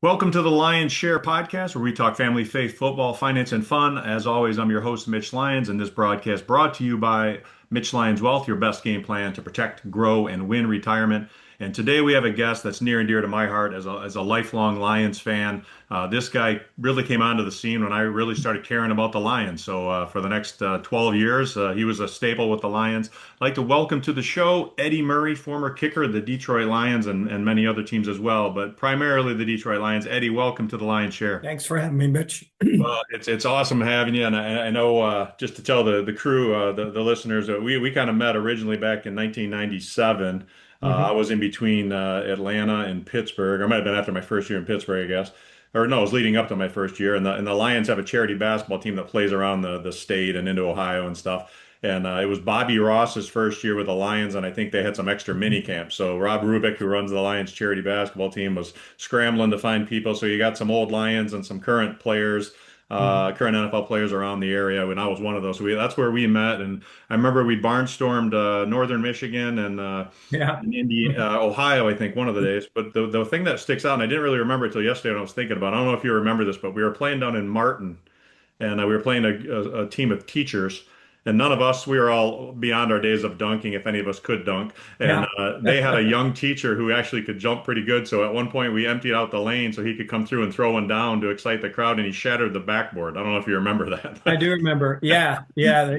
Welcome to the Lions Share podcast, where we talk family, faith, football, finance, and fun. As always, I'm your host, Mitch Lyons, and this broadcast brought to you by Mitch Lyons Wealth, your best game plan to protect, grow, and win retirement. And today we have a guest that's near and dear to my heart as a lifelong Lions fan. This guy really came onto the scene when I really started caring about the Lions. So for the next 12 years, he was a staple with the Lions. I'd like to welcome to the show Eddie Murray, former kicker of the Detroit Lions and many other teams as well, but primarily the Detroit Lions. Eddie, welcome to the Lions Share. Thanks for having me, Mitch. Well, it's awesome having you, and I know just to tell the crew, the listeners, that we kind of met originally back in 1997. I Mhm. was in between Atlanta and Pittsburgh, or it might have been after my first year in Pittsburgh, I guess. Or no, it was leading up to my first year. And the Lions have a charity basketball team that plays around the state and into Ohio and stuff. And it was Bobby Ross's first year with the Lions, and I think they had some extra mini camps. So Rob Rubik, who runs the Lions charity basketball team, was scrambling to find people. So you got some old Lions and some current players, Mhm. current NFL players around the area. When I was one of those, so that's where we met. And I remember we barnstormed northern Michigan and Yeah. Ohio, I think, one of the days. But the thing that sticks out, and I didn't really remember it till yesterday when I was thinking about it. I don't know if you remember this, but we were playing down in Martin, and we were playing a team of teachers. And none of us, we were all beyond our days of dunking, if any of us could dunk. And Yeah. they had a young teacher who actually could jump pretty good. So at one point, we emptied out the lane so he could come through and throw one down to excite the crowd, and he shattered the backboard. I don't know if you remember I that. do remember. Yeah. Yeah.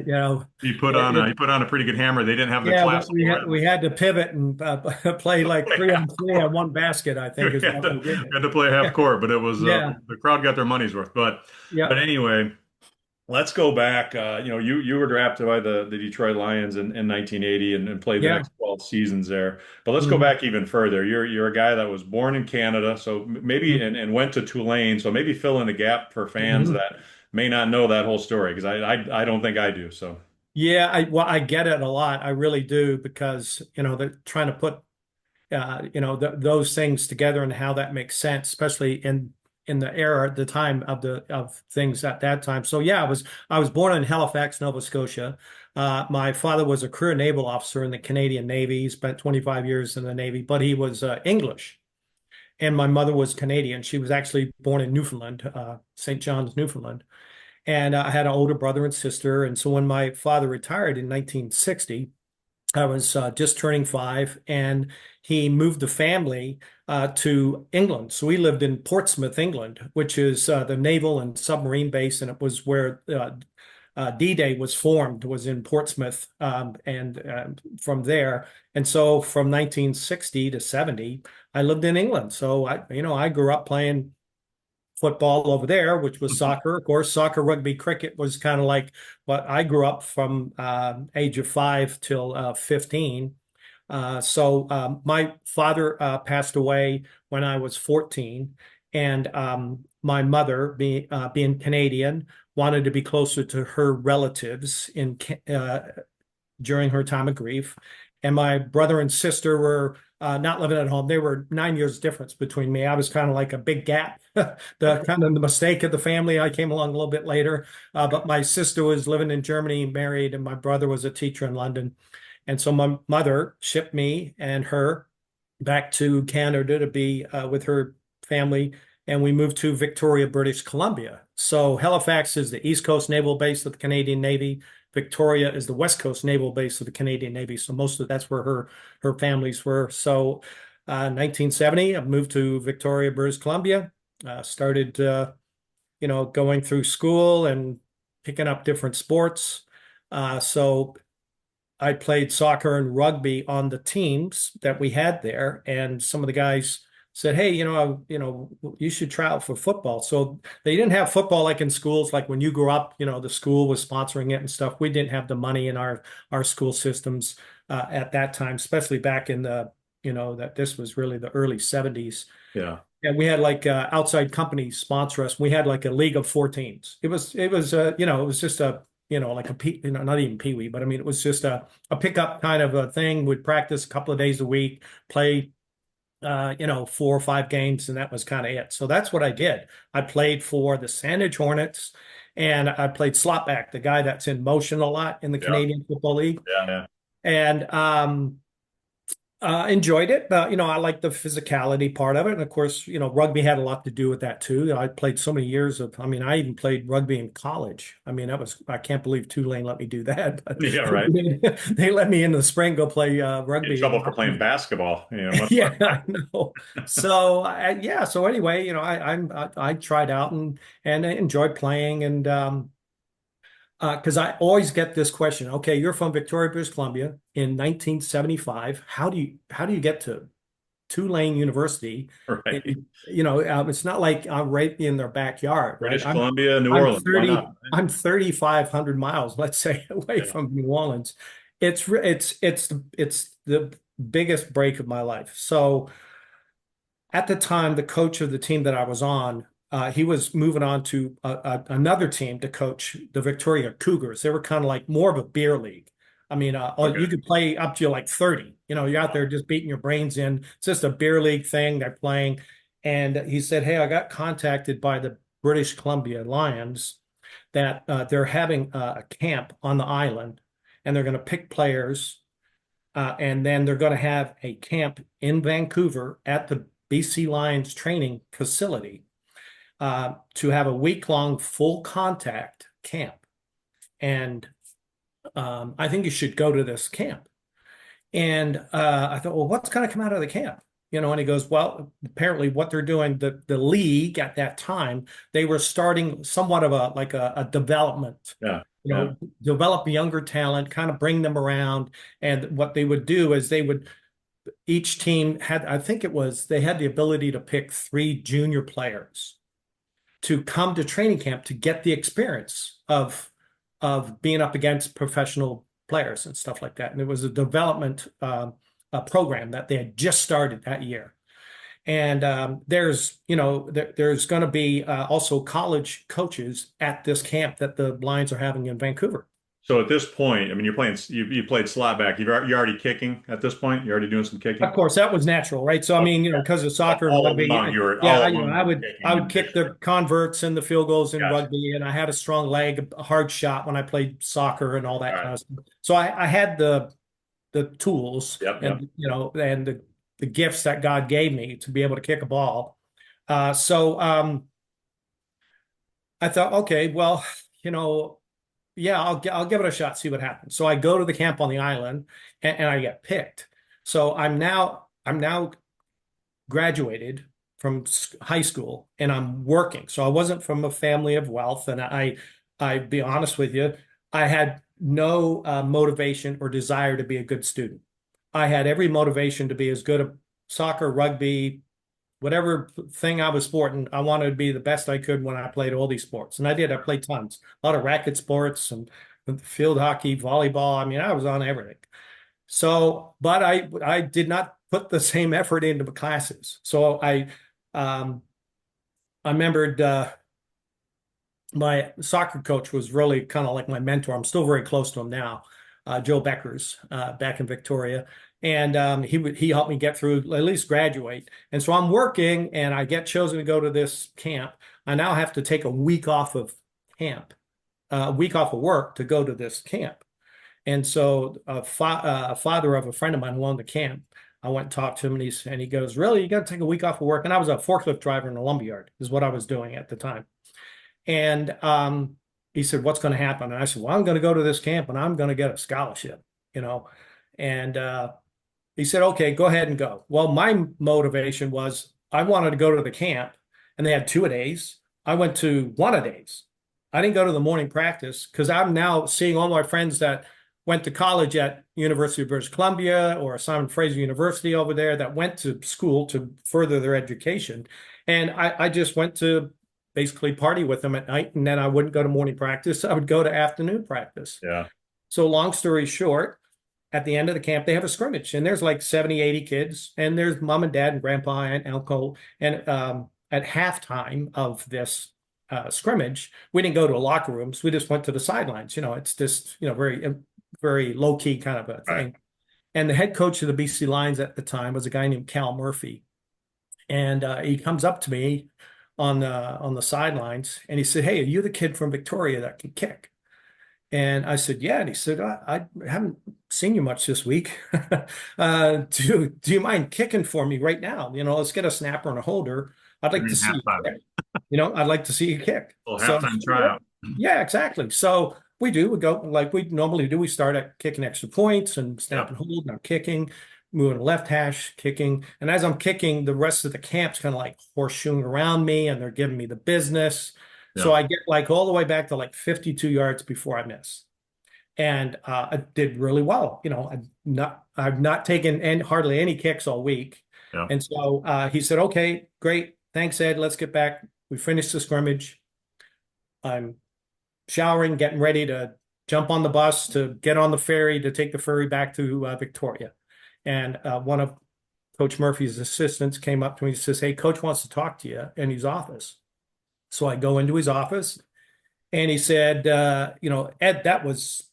He put on a pretty good hammer. They didn't have the Yeah. We, classical we had rim. we had to pivot and play like three Half on three on court. one basket, I We think is had what we to, did. we had to play half court, but it was Yeah. the crowd got their money's worth. But Yeah. anyway, let's go back. You were drafted by the Detroit Lions in 1980 and played the Yeah. next 12 seasons there. But let's go Mhm. back even further. You're a guy that was born in Canada, so maybe and went to Tulane. So maybe fill in the gap for fans Mhm. that may not know that whole story because I don't think I do. So Yeah. I get it a lot. I really do because they're trying to put those things together and how that makes sense, especially in the era, the time of things at that time. So yeah, I was born in Halifax, Nova Scotia. My father was a career naval officer in the Canadian Navy. He spent 25 years in the Navy, but he was English. And my mother was Canadian. She was actually born in Newfoundland, St. John's, Newfoundland. And I had an older brother and sister. And so when my father retired in 1960, I was just turning 5, and he moved the family to England. So we lived in Portsmouth, England, which is the naval and submarine base, and it was where D-Day was formed, was in Portsmouth, and from there. And so from 1960 to 70, I lived in England. So I grew up playing football over there, which was soccer. Of course, soccer, rugby, cricket was kind of like what I grew up from age of 5 till 15. My father passed away when I was 14, and my mother, being Canadian, wanted to be closer to her relatives during her time of grief. And my brother and sister were not living at home. They were 9 years difference between me. I was kind of like a big gap, the kind of the mistake of the family. I came along a little bit later, but my sister was living in Germany, married, and my brother was a teacher in London. And so my mother shipped me and her back to Canada to be with her family. And we moved to Victoria, British Columbia. So Halifax is the East Coast Naval Base of the Canadian Navy. Victoria is the West Coast Naval Base of the Canadian Navy. So most of that's where her families were. So 1970, I moved to Victoria, British Columbia. Started going through school and picking up different sports. So I played soccer and rugby on the teams that we had there, and some of the guys said, "Hey, you should try out for football." So they didn't have football like in schools, like when you grew up. The school was sponsoring it and stuff. We didn't have the money in our school systems at that time, especially back in that this was really the early 70s. yeah. And we had like outside companies sponsor us. We had like a league of 4 teams. It was just like not even pee wee, but I mean, it was just a pickup kind of a thing. We'd practice a couple of days a week, play, 4 or 5 games, and that was kind of it. So that's what I did. I played for the Sandwich Hornets, and I played slot back, the guy that's in motion a lot in the Yeah. Canadian Football League. Yeah. Yeah. And Enjoyed it. I like the physicality part of it. And of course, rugby had a lot to do with that too. I played so many years I even played rugby in college. I can't believe Tulane let me do that, but Yeah, right. they let me in the spring go play In rugby. trouble for playing basketball. Much less Yeah, I rugby. know. So, yeah. So anyway, I tried out and I enjoyed playing and because I always get this question. Okay, you're from Victoria, British Columbia in 1975. How do you get to Tulane University? Right. It's not like I'm right in their backyard, right? British Columbia, New I'm Orleans. Why 30 not? I'm 3,500 miles, let's say, away Yeah. from New Orleans. It's the biggest break of my life. So at the time, the coach of the team that I was on, he was moving on to another team to coach the Victoria Cougars. They were kind of like more of a beer league. Okay. You could play up to like 30. You're out there just beating your brains in. It's just a beer league thing. They're playing. And he said, "Hey, I got contacted by the British Columbia Lions that they're having a camp on the island and they're going to pick players and then they're going to have a camp in Vancouver at the BC Lions training facility to have a week-long full contact camp. And I think you should go to this camp." And I thought, well, what's going to come out of the camp? And he goes, well, apparently what they're doing, the league at that time, they were starting somewhat of a development, Yeah. Yeah. develop younger talent, kind of bring them around. And what they would do is each team had, I think they had the ability to pick three junior players to come to training camp to get the experience of being up against professional players and stuff like that. And it was a development a program that they had just started that year. And there's going to be also college coaches at this camp that the Lions are having in Vancouver. So at this point, I mean, you played slot back. You're already kicking at this point. You're already doing some Of kicking. course, that was natural, right? So Okay. because of So soccer and all rugby, along you were yeah, you were I kicking would kick the initially. converts and the field goals in Gotcha. rugby, and I had a strong leg, a hard shot when I played soccer and all All that right. kind of stuff. So I had the tools Yep. Yep. and the gifts that God gave me to be able to kick a ball. So I thought, okay, well, yeah, I'll give it a shot, see what happens. So I go to the camp on the island, and I get picked. So I'm now graduated from high school and I'm working. So I wasn't from a family of wealth. And I be honest with you, I had no motivation or desire to be a good student. I had every motivation to be as good at soccer, rugby, whatever thing I was sporting. I wanted to be the best I could when I played all these sports. And I did. I played tons, a lot of racket sports and field hockey, volleyball. I was on everything. So, but I did not put the same effort into the classes. So um, I remembered my soccer coach was really kind of like my mentor. I'm still very close to him now, Joe Beckers, back in Victoria, and he helped me get through at least graduate. And so I'm working, and I get chosen to go to this camp. I now have to take a week off of camp, a week off of work to go to this camp. And so a father of a friend of mine who owned the camp, I went and talked to him, and he goes, "Really, you got to take a week off of work?" And I was a forklift driver in a lumberyard, is what I was doing at the time. And he said, "What's going to happen?" And I said, "Well, I'm going to go to this camp, and I'm going to get a scholarship, you know." And he said, "Okay, go ahead and go." Well, my motivation was I wanted to go to the camp, and they had two-a-days. I went to one-a-days. I didn't go to the morning practice because I'm now seeing all my friends that went to college at University of British Columbia or Simon Fraser University over there that went to school to further their education. And I just went to basically party with them at night, and then I wouldn't go to morning practice. I would go to afternoon practice. Yeah. So long story short, at the end of the camp, they have a scrimmage, and there's like 70, 80 kids, and there's mom and dad and grandpa and uncle. And at halftime of this scrimmage, we didn't go to locker rooms. We just went to the sidelines. It's just, very, very low key kind of a All right. thing. And the head coach of the BC Lions at the time was a guy named Cal Murphy. And he comes up to me on the sidelines and he said, "Hey, are you the kid from Victoria that can kick?" And I said, yeah. And he said, I haven't seen you much this week. Do you mind kicking for me right now? Let's get a snapper and a holder. I'd like to During see you halftime, kick. I'd like to see you kick. little So, halftime tryout. yeah, exactly. So we do. We go like we normally do. We start at kicking extra points and snap Yep. and hold. And I'm kicking, moving to left hash, kicking. And as I'm kicking, the rest of the camp's kind of like horseshoeing around me and they're giving me the business. So Yeah. I get like all the way back to like 52 yards before I miss. And I did really well. I've not taken hardly any kicks all week. Yeah. And so he said, okay, great. Thanks, Ed. Let's get back. We finished the scrimmage. I'm showering, getting ready to jump on the bus to get on the ferry to take the ferry back to Victoria. And one of Coach Murphy's assistants came up to me and says, hey, Coach wants to talk to you in his office. So I go into his office and he said, Ed, that was,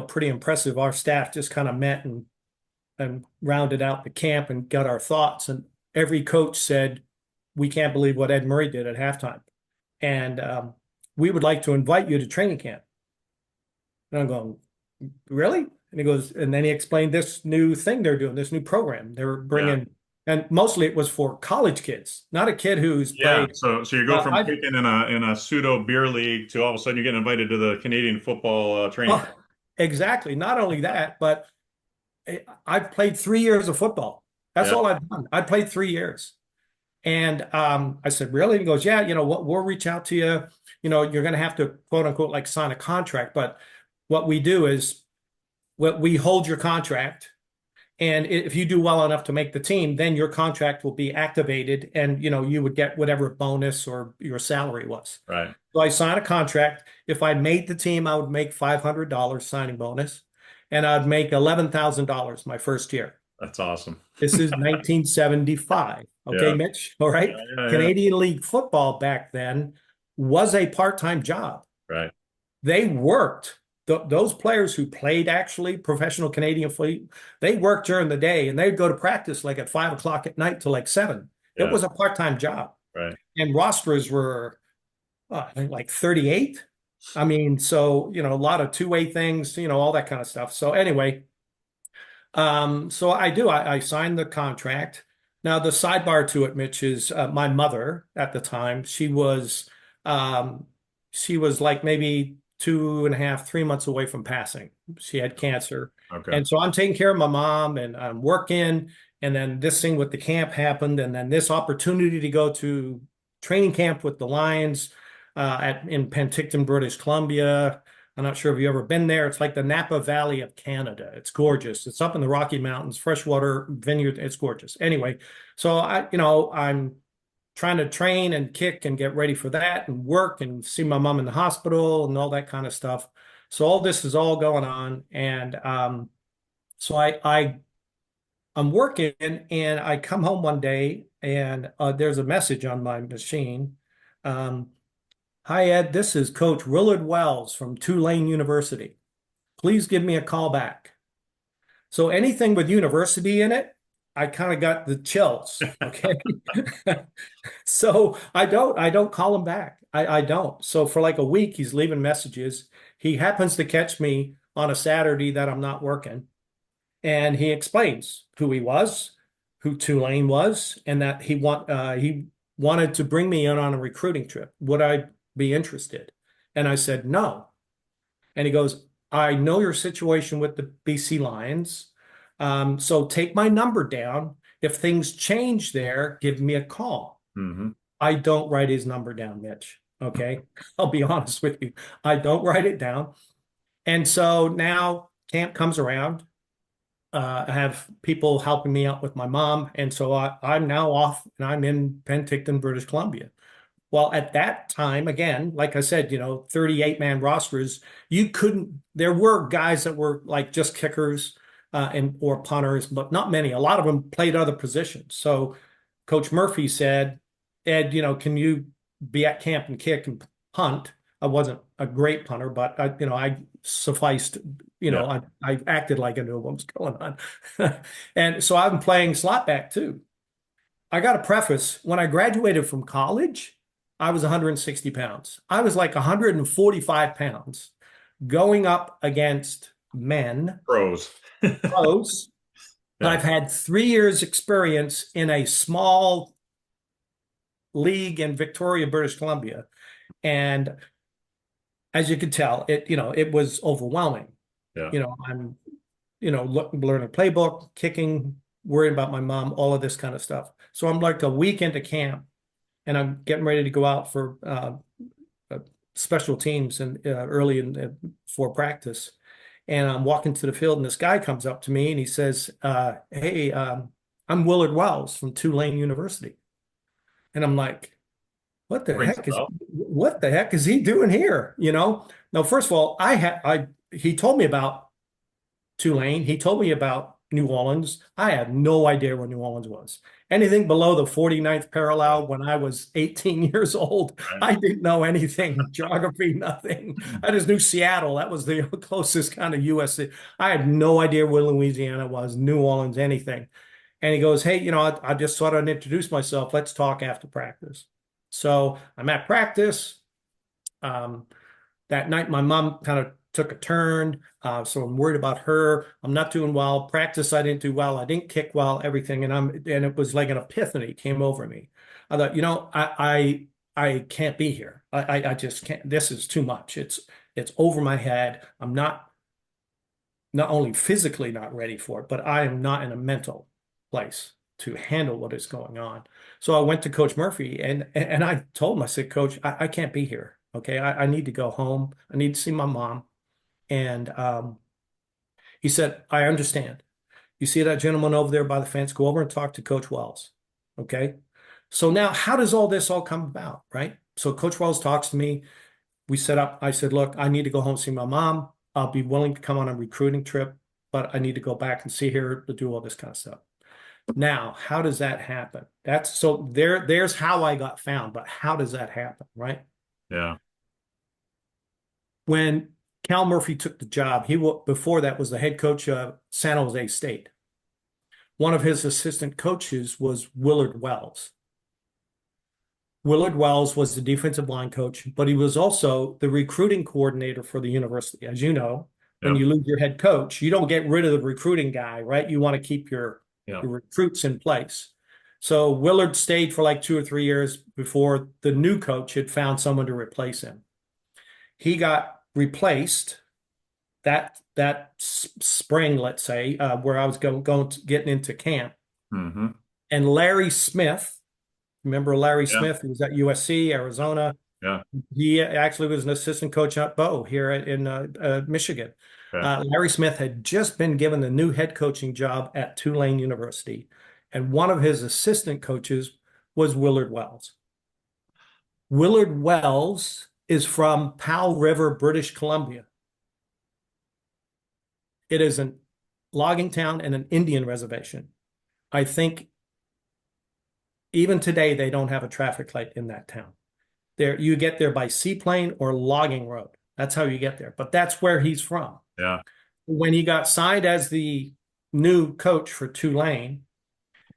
pretty impressive. Our staff just kind of met and rounded out the camp and got our thoughts. And every coach said, we can't believe what Ed Murray did at halftime. And we would like to invite you to training camp. And I'm going, really? And he goes, and then he explained this new thing they're doing, this new program. They were Yeah. bringing, and mostly it was for college kids, not a kid who's Yeah. played. So you go from I, kicking in a pseudo beer league to all of a sudden you're getting invited to the Canadian football training camp. oh, exactly. Not only that, but I've played 3 years of football. That's Yeah. all I've done. I played 3 years. And I said, really? And he goes, yeah, what, we'll reach out to you. You're going to have to quote unquote like sign a contract. But what we do is we hold your contract. And if you do well enough to make the team, then your contract will be activated and, you would get whatever bonus or your salary was. Right. So I signed a contract. If I made the team, I would make $500 signing bonus and I'd make $11,000 my first year. That's awesome. This is 1975. Okay, Yeah. Mitch. All right. Yeah. Yeah. Yeah. Canadian League football back then was a part-time job. Right. They worked. Those players who played actually professional Canadian fleet, they worked during the day and they'd go to practice like at 5 o'clock at night till like 7. It Yeah. was a part-time job. Right. And rosters were, I think like 38. I mean, so, a lot of two-way things, all that kind of stuff. So anyway, so I signed the contract. Now the sidebar to it, Mitch, is my mother at the time. She was like maybe 2.5, 3 months away from passing. She had cancer. Okay. And so I'm taking care of my mom and I'm working. And then this thing with the camp happened. And then this opportunity to go to training camp with the Lions in Penticton, British Columbia. I'm not sure if you've ever been there. It's like the Napa Valley of Canada. It's gorgeous. It's up in the Rocky Mountains, freshwater vineyard. It's gorgeous. Anyway, so I'm trying to train and kick and get ready for that and work and see my mom in the hospital and all that kind of stuff. So all this is all going on. And so I'm working and I come home one day and there's a message on my machine. Hi, Ed, this is Coach Willard Wells from Tulane University. Please give me a call back. So anything with university in it, I kind of got the chills. Okay. So I don't call him back. I don't. So for like a week, he's leaving messages. He happens to catch me on a Saturday that I'm not working. And he explains who he was, who Tulane was, and that he wanted to bring me in on a recruiting trip. Would I be interested? And I said, no. And he goes, I know your situation with the BC Lions. So take my number down. If things change there, give me a call. Mm-hmm. I don't write his number down, Mitch. Okay. I'll be honest with you. I don't write it down. And so now camp comes around. I have people helping me out with my mom. And so I'm now off and I'm in Penticton, British Columbia. Well, at that time, again, like I said, 38-man rosters, there were guys that were like just kickers or punters, but not many. A lot of them played other positions. So Coach Murphy said, Ed, can you be at camp and kick and punt? I wasn't a great punter, but I sufficed, Yeah. I acted like I knew what was going on. And so I'm playing slot back too. I got to preface, when I graduated from college, I was 160 pounds. I was like 145 pounds going up against men, Pros. pros. Yeah. I've had 3 years experience in a small league in Victoria, British Columbia. And as you could tell, it was overwhelming. Yeah. I'm, learning playbook, kicking, worrying about my mom, all of this kind of stuff. So I'm like a week into camp and I'm getting ready to go out for uh, special teams and early for practice. And I'm walking to the field, and this guy comes up to me and he says, "Hey, I'm Willard Wells from Tulane University." And I'm like, Rings a bell. what the heck is he doing here? Now, first of all, he told me about Tulane. He told me about New Orleans. I had no idea where New Orleans was. Anything below the 49th Yeah. parallel when I was 18 years old, Right. I didn't know anything, geography, nothing. I just knew Seattle. That was the closest kind of US. I had no idea where Louisiana was, New Orleans, anything. And he goes, "Hey, I just thought I'd introduce myself. Let's talk after practice." So I'm at practice. Um, that night, my mom kind of took a turn. So I'm worried about her. I'm not doing well. Practice, I didn't do well. I didn't kick well, everything. And it was like an epiphany came over me. I thought, I can't be here. I just can't. This is too much. It's over my head. I'm not only physically not ready for it, but I am not in a mental place to handle what is going on. So I went to Coach Murphy and I told him, I said, "Coach, I can't be here. Okay. I need to go home. I need to see my mom." And he said, "I understand. You see that gentleman over there by the fence? Go over and talk to Coach Wells." Okay. So now how does all this all come about? Right. So Coach Wells talks to me. We set up, I said, "Look, I need to go home and see my mom. I'll be willing to come on a recruiting trip, but I need to go back and see her to do all this kind of stuff." Now, how does that happen? There's how I got found, but how does that happen, right? Yeah. When Cal Murphy took the job, before that was the head coach of San Jose State. One of his assistant coaches was Willard Wells. Willard Wells was the defensive line coach, but he was also the recruiting coordinator for the university. As you know, when Yep. you lose your head coach, you don't get rid of the recruiting guy, right? You want to keep Yep. your recruits in place. So Willard stayed for like 2 or 3 years before the new coach had found someone to replace him. He got replaced that spring, let's say, where I was getting into camp, Mm-hmm. and Larry Smith. Remember Larry Yeah. Smith? He was at USC, Arizona. Yeah. He actually was an assistant coach at Bo here in Michigan. Okay. Larry Smith had just been given the new head coaching job at Tulane University, and one of his assistant coaches was Willard Wells. Willard Wells is from Powell River, British Columbia. It is a logging town and an Indian reservation. I think even today they don't have a traffic light in that town. You get there by seaplane or logging road. That's how you get there. But that's where he's from. Yeah. When he got signed as the new coach for Tulane,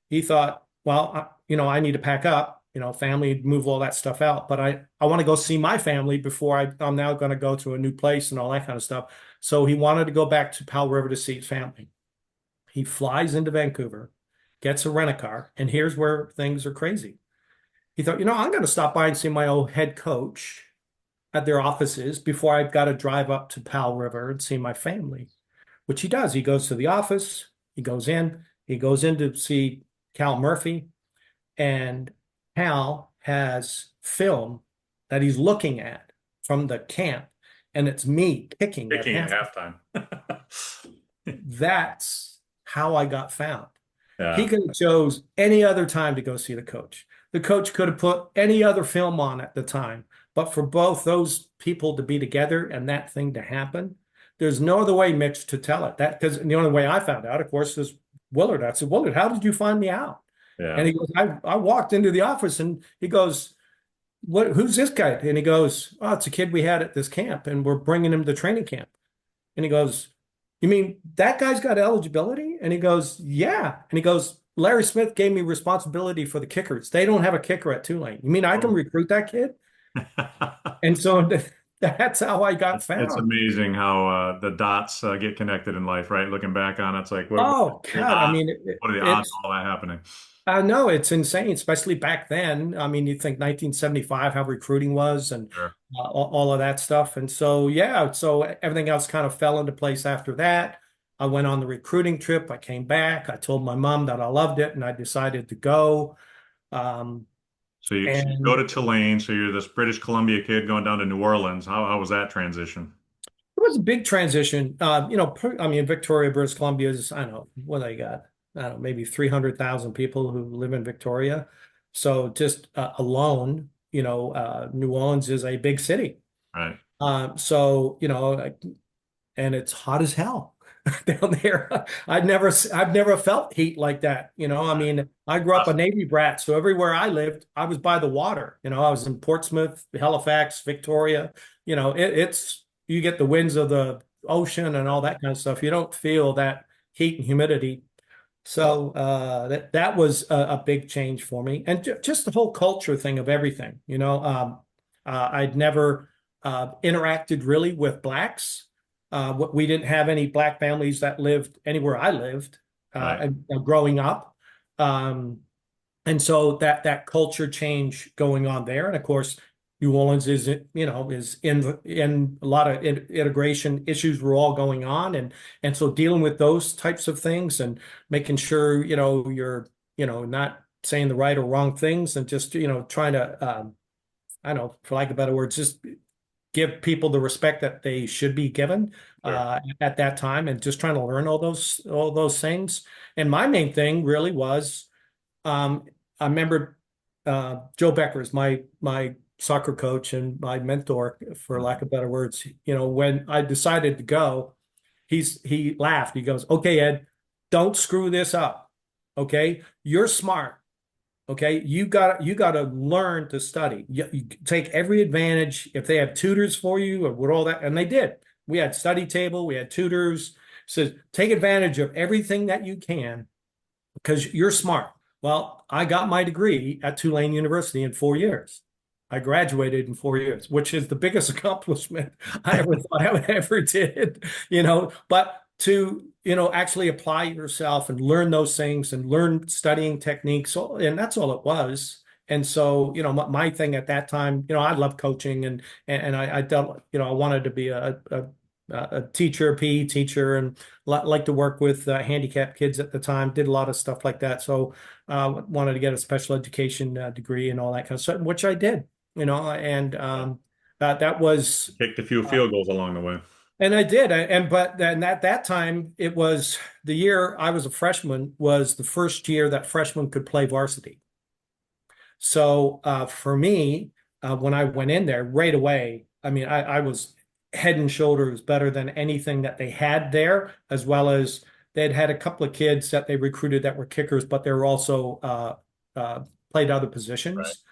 he thought, well, I need to pack up, family, move all that stuff out. But I want to go see my family before I'm now going to go to a new place and all that kind of stuff. So he wanted to go back to Powell River to see his family. He flies into Vancouver, gets a rent-a-car, and here's where things are crazy. He thought, I'm going to stop by and see my old head coach at their offices before I've got to drive up to Powell River and see my family, which he does. He goes to the office, he goes in to see Cal Murphy, and Cal has film that he's looking at from the camp, and it's me kicking at Picking at halftime. halftime. That's how I got found. He Yeah. could have chose any other time to go see the coach. The coach could have put any other film on at the time. But for both those people to be together and that thing to happen, there's no other way, Mitch, to tell it. Because the only way I found out, of course, is Willard. I said, "Willard, how did you find me out?" Yeah. And he goes, I walked into the office and he goes, who's this guy?" And he goes, "Oh, it's a kid we had at this camp and we're bringing him to training camp." And he goes, "You mean that guy's got eligibility?" And he goes, "Yeah." And he goes, "Larry Smith gave me responsibility for the kickers. They don't have a kicker at Tulane. You mean I can recruit that kid?" And so That's how I got It's found. amazing how the dots get connected in life, right? Looking back on it, it's like Oh God, I mean, what are the odds it's of all that happening? I know it's insane, especially back then. I mean, you think 1975, how recruiting was and Sure. all of that stuff. And so, yeah, so everything else kind of fell into place after that. I went on the recruiting trip. I came back. I told my mom that I loved it and I decided to go. Um, So you go and to Tulane, so you're this British Columbia kid going down to New Orleans. How was that transition? it was a big transition. I mean, Victoria, British Columbia is, I don't know, what they got. I don't know, maybe 300,000 people who live in Victoria. So just alone, New Orleans is a big city. Right. So, and it's hot as hell down there. I've never felt heat like that. I mean, I grew up a Awesome. Navy brat, so everywhere I lived, I was by the water. I was in Portsmouth, Halifax, Victoria. It's you get the winds of the ocean and all that kind of stuff. You don't feel that heat and humidity. So that was a big change for me, and just the whole culture thing of everything. I'd never interacted really with blacks. We didn't have any black families that lived anywhere I lived Right. growing up, um, and so that culture change going on there. And of course, New Orleans is in a lot of integration issues were all going on, and so dealing with those types of things and making sure you're not saying the right or wrong things and just trying to I don't know, for lack of better words, just give people the respect that they should be given Sure. at that time, and just trying to learn all those things. And my main thing really was um, I remember Joe Becker is my soccer coach and my mentor, for lack of better words. When I decided to go, he laughed. He goes, "Okay, Ed, don't screw this up. Okay, you're smart. Okay, you got to learn to study. You take every advantage if they have tutors for you or what all that, and they did. We had study table, we had tutors. So take advantage of everything that you can because you're smart. Well, I got my degree at Tulane University in 4 years. I graduated in 4 years, which is the biggest accomplishment I ever thought I ever did, But to, actually apply yourself and learn those things and learn studying techniques, and that's all it was. And so, my thing at that time, I love coaching and I dealt, I wanted to be a teacher, a PE teacher, and like to work with handicapped kids at the time. Did a lot of stuff like that. So wanted to get a special education degree and all that kind of stuff, which I did. And that was, Kicked a few uh, field goals along the way. and I did. But then at that time, it was the year I was a freshman was the first year that freshmen could play varsity. So for me, when I went in there right away, I mean, I was head and shoulders better than anything that they had there, as well as they'd had a couple of kids that they recruited that were kickers, but they were also played other Right. positions.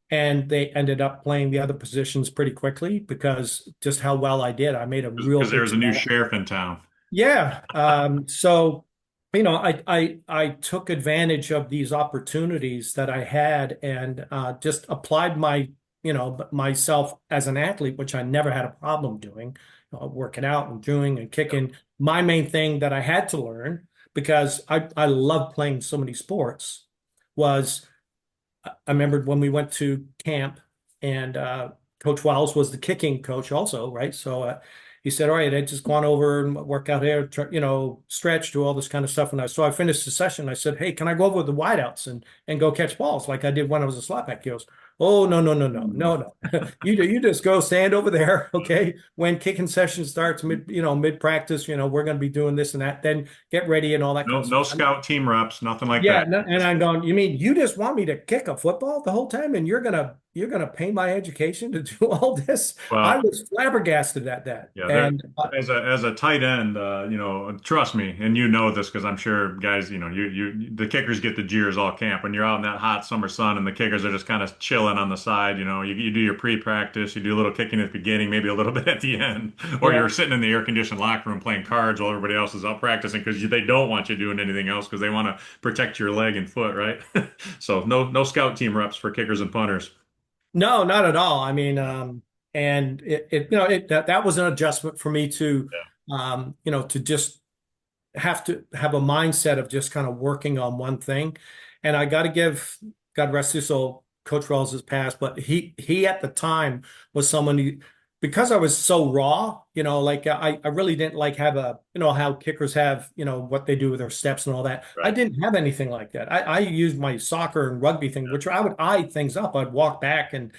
And they ended up playing the other positions pretty quickly because just how well I did. I made a real Because big there's a new splash. sheriff in town. Yeah. So, I took advantage of these opportunities that I had and just applied myself as an athlete, which I never had a problem doing, working out and doing and kicking. My main thing that I had to learn because I love playing so many sports was I remembered when we went to camp and Coach Wiles was the kicking coach also, right? So he said, "All right, Ed, just go on over and work out here, stretch, do all this kind of stuff." And so I finished the session. I said, "Hey, can I go over the wideouts and go catch balls like I did when I was a slapback?" He goes, "Oh, no, no, no, no, no, no. You just go stand over there, okay? When kicking session starts mid practice, we're going to be doing this and that. Then get ready and all that kind No, of no stuff." scout team reps, nothing like Yeah, that. no, and I'm going, you mean you just want me to kick a football the whole time and you're gonna pay my education to do all this? I Well, was flabbergasted at that. yeah, there And as a tight end, trust me, and you know this because I'm sure guys, the kickers get the jeers all camp when you're out in that hot summer sun and the kickers are just kind of chilling on the side. You do your pre-practice, you do a little kicking at the beginning, maybe a little bit at the end, or you're yeah, sitting in the air-conditioned locker room playing cards while everybody else is out practicing because they don't want you doing anything else because they want to protect your leg and foot, right? So no scout team reps for kickers and punters. no, not at all. I mean, And that was an adjustment for me to, Yeah. to just have to have a mindset of just kind of working on one thing. And I got to give, God rest his soul, Coach Rawls has passed, but he at the time was someone who, because I was so raw, like I really didn't like have how kickers have, what they do with their steps and all that. I Right. didn't have anything like that. I used my soccer and rugby thing, which I would eye things up. I'd walk back and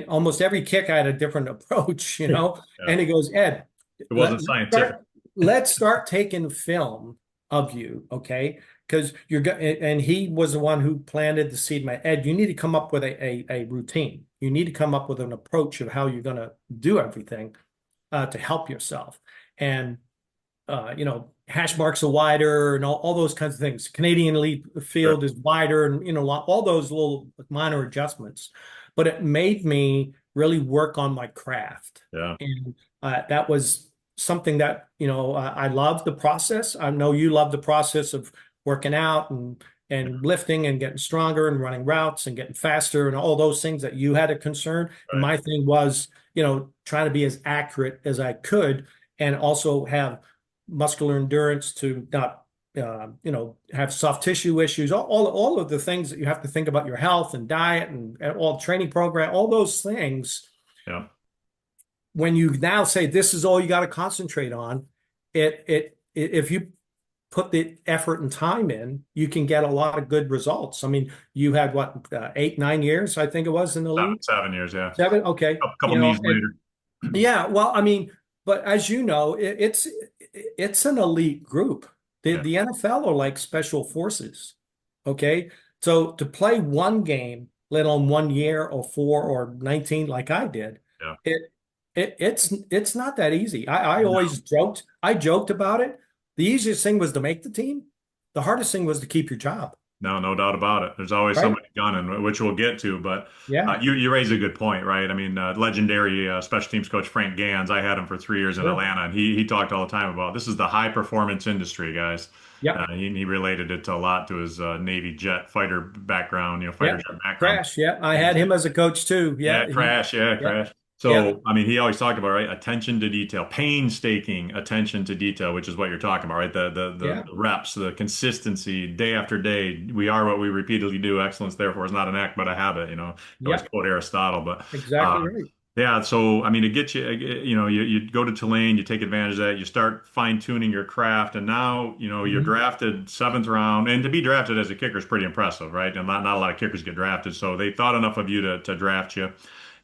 almost every kick I had a different approach, Yeah. And he goes, Ed, It let, wasn't let's scientific. start let's start taking film of you, okay? Because you're go and he was the one who planted the seed. My Ed, you need to come up with a routine. You need to come up with an approach of how you're going to do everything to help yourself. And hash marks are wider and all those kinds of things. Canadian Elite Sure. field is wider, and all those little minor adjustments. But it made me really work on my craft, Yeah. and that was something that I love the process. I know you love the process of working out and lifting and getting stronger and running routes and getting faster and all those things that you had a concern. And Right. my thing was, trying to be as accurate as I could and also have muscular endurance to not have soft tissue issues, all of the things that you have to think about your health and diet and all training program, all those things. Yeah. When you now say this is all you got to concentrate on, if you put the effort and time in, you can get a lot of good results. I mean, you had what 8, 9 years, I think it was in the Seven, league. 7 years. Yeah. 7, okay. Couple knees later. Yeah, well, I mean, but as you know, it's an elite group. The Yeah. the NFL are like special forces. Okay. So to play one game, let alone 1 year or 4 or 19, like I did, Yeah. it it's not that easy. I No. always joked about it. The easiest thing was to make the team. The hardest thing was to keep your job, No, no doubt about it. There's always right? somebody gunning, which we'll get to. But Yeah, you raise a good point, right? I mean, legendary special teams coach Frank Gans. I had him for 3 years in sure. Atlanta, and he talked all the time about this is the high performance industry, guys. Yep. He related it to a lot to his Navy jet fighter background, fighter Yep. jet background. Crash. Yeah. I had him as a coach too. Yeah, Yeah. crash. Yeah, Yeah. crash. Yeah. So, I mean, he always talked about, right, attention to detail, painstaking attention to detail, which is what you're talking about, right? The Yeah. reps, the consistency, day after day. We are what we repeatedly do. Excellence, therefore, is not an act, but a habit. You always Yeah. quote Aristotle, but Exactly uh, right. yeah. So, I mean, to get you, you go to Tulane, you take advantage of that, you start fine tuning your craft, and now, you're Mhm. drafted seventh round, and to be drafted as a kicker is pretty impressive, right? And not a lot of kickers get drafted, so they thought enough of you to draft you.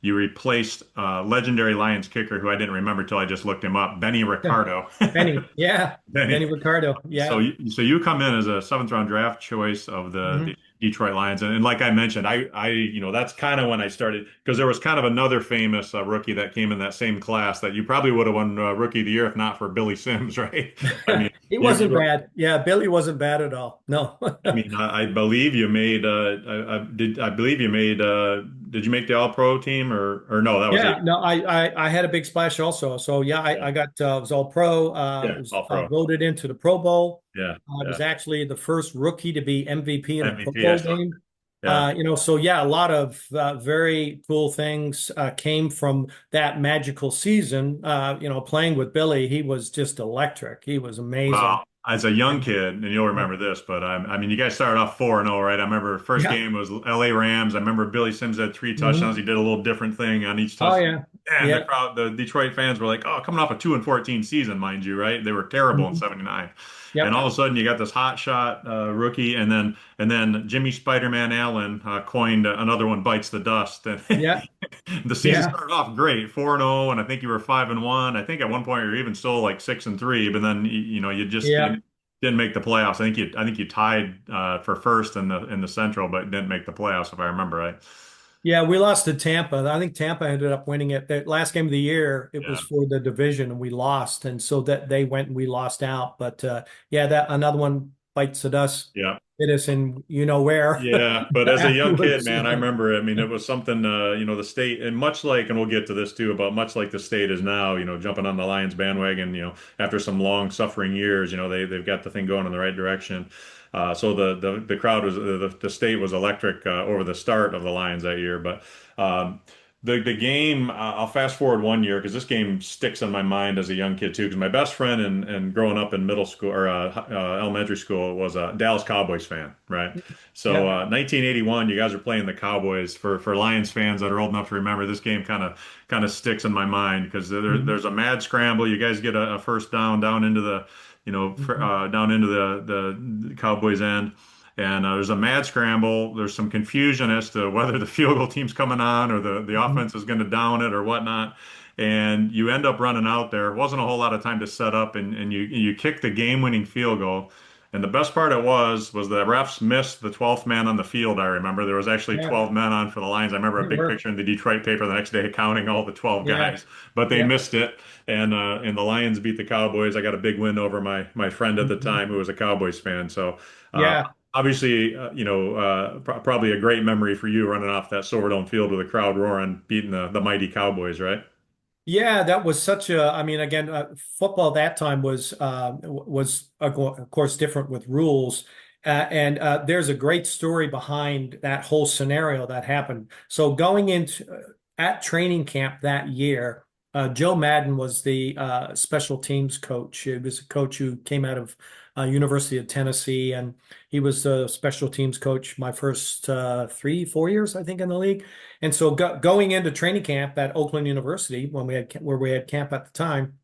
You replaced legendary Lions kicker, who I didn't remember till I just looked him up, Benny Ricardo. Benny. Yeah. Benny Benny. Ricardo. So Yeah. you come in as a seventh round draft choice of the Hmm. Detroit Lions, and like I mentioned, that's kind of when I started because there was kind of another famous rookie that came in that same class that you probably would have won Rookie of the Year if not for Billy Sims, right? I mean, He you wasn't were bad. Yeah. Billy wasn't bad at all. No. I mean, I believe you made I believe you made did you make the All Pro team or no, that was Yeah. it. No, I had a big splash also. So yeah, Yeah, I got was all pro, yeah, was All Pro. voted into the Pro Bowl. Yeah, I yeah. was actually the first rookie to be MVP in a Pro MVP, I Bowl saw. game. Yeah. So yeah, a lot of very cool things came from that magical season. Playing with Billy, he was just electric. He was amazing. Well, as a young And, kid, and you'll yeah, remember this, but I mean, you guys started off 4-0, right? I remember first yeah. game was LA Rams. I remember Billy Sims had 3 touchdowns. Mhm. He did a little different thing on each Oh touchdown. yeah, And the yeah. crowd, the Detroit fans were like, oh, coming off a 2-14 season, mind you, right? They were terrible in Mhm. '79. And Yep, all of a sudden you got this hot shot rookie, and then Jimmy Spider-Man Allen coined another one bites the dust. And yeah, the season yeah, started off great, 4-0, and I think you were 5-1. I think at one point you were even still like 6-3, but then you just yeah. didn't make the playoffs. I think you tied for first in the Central, but didn't make the playoffs if I remember right. Yeah, we lost to Tampa. I think Tampa ended up winning it. The last game of the year, it Yeah, was for the division, and we lost, and so that they went and we lost out. But yeah, that another one bites the dust, yeah. hit us in where Yeah, but as a young kid, afterwards. man, I remember. I mean, it was something. The state, and much like, and we'll get to this too, but much like the state is now, jumping on the Lions bandwagon. After some long suffering years, they've got the thing going in the right direction. So the crowd was the state was electric over the start of the Lions that year, but. The game, I'll fast forward one year because this game sticks in my mind as a young kid too. Because my best friend and growing up in middle school or elementary school was a Dallas Cowboys fan, right? So Yeah. 1981, you guys are playing the Cowboys. For Lions fans that are old enough to remember, this game kind of sticks in my mind because Mhm. there's a mad scramble. You guys get a first down into the Mhm. down into the Cowboys end. And there's a mad scramble. There's some confusion as to whether the field goal team's coming on or the Mhm. offense is going to down it or whatnot. And you end up running out there. It wasn't a whole lot of time to set up, and you kick the game-winning field goal. And the best part it was the refs missed the 12th man on the field. I remember there was actually Yeah. 12 men on for the Lions. I remember a There big were. picture in the Detroit paper the next day counting all the 12 Yeah. guys, but they Yeah. missed it. And the Lions beat the Cowboys. I got a big win over my friend at the Mhm. time who was a Cowboys fan. So. Uh, Yeah. Obviously, probably a great memory for you running off that Silverdome field with a crowd roaring, beating the mighty Cowboys, right? Yeah, that was such a, I mean, again, football that time was of course different with rules. And there's a great story behind that whole scenario that happened. So going into at training camp that year, Joe Madden was the special teams coach. He was a coach who came out of University of Tennessee, and he was the special teams coach my first 3, 4 years, I think, in the league. And so going into training camp at Oakland University, when we had where we had camp at the time,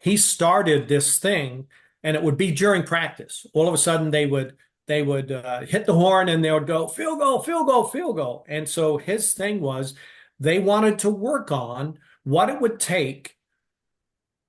he started this thing, and it would be during practice. All of a sudden, they would hit the horn and they would go field goal, field goal, field goal. And so his thing was they wanted to work on what it would take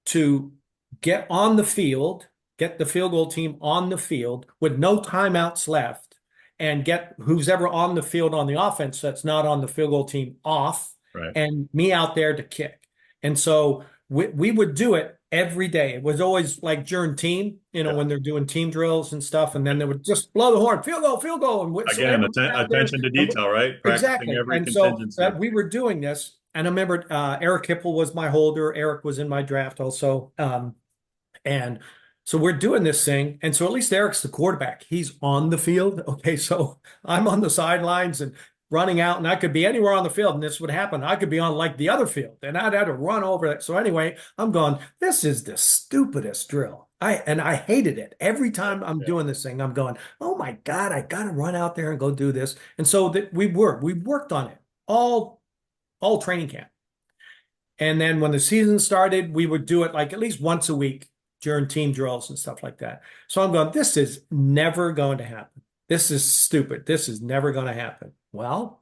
to get on the field, get the field goal team on the field with no timeouts left, and get who's ever on the field on the offense that's not on the field goal team off, Right. and me out there to kick. And so we would do it every day. It was always like during team, Yeah. when they're doing team drills and stuff, and then they would just blow the horn, field goal, and so Again, everyone out there. attention to detail, right? Practicing Exactly. every And so contingency. we were doing this. And I remember Eric Hipple was my holder. Eric was in my draft also. And so we're doing this thing. And so at least Eric's the quarterback. He's on the field. Okay. So I'm on the sidelines and running out, and I could be anywhere on the field. And this would happen. I could be on like the other field, and I'd have to run over it. So anyway, I'm going, this is the stupidest drill. I hated it. Every time I'm Yeah. doing this thing, I'm going, oh my God, I got to run out there and go do this. And so that we worked on it all training camp. And then when the season started, we would do it like at least once a week during team drills and stuff like that. So I'm going, this is never going to happen. This is stupid. This is never going to happen. Well,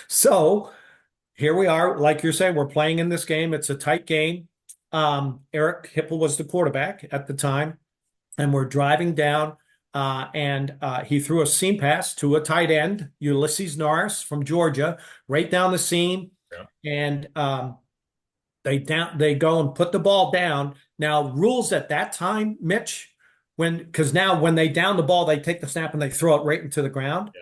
so here we are. Like you're saying, we're playing in this game. It's a tight game. Eric Hipple was the quarterback at the time, and we're driving down, and he threw a seam pass to a tight end, Ulysses Norris from Georgia, right down the seam, Yeah. and they go and put the ball down. Now, rules at that time, Mitch, because now when they down the ball, they take the snap and they throw it right into the ground. Yeah.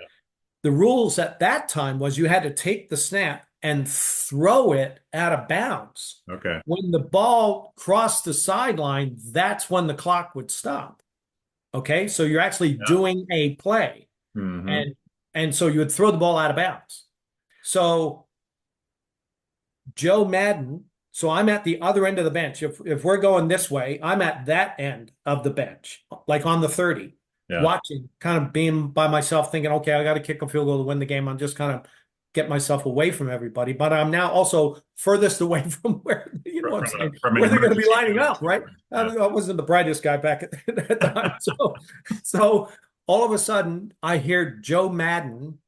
The rules at that time was you had to take the snap and throw it out of bounds. Okay. When the ball crossed the sideline, that's when the clock would stop. Okay, so you're actually Yeah. doing a play, Hmm. and so you would throw the ball out of bounds. So Joe Madden. So I'm at the other end of the bench. If we're going this way, I'm at that end of the bench, like on the 30, Yeah. watching, kind of being by myself, thinking, okay, I got to kick a field goal to win the game. I'm just kind of get myself away from everybody. But I'm now also furthest away from where, what I'm saying, From an where they're going to be emergency lining field up, right? standpoint. I Yeah. wasn't the brightest guy back at that time. So all of a sudden, I hear Joe Madden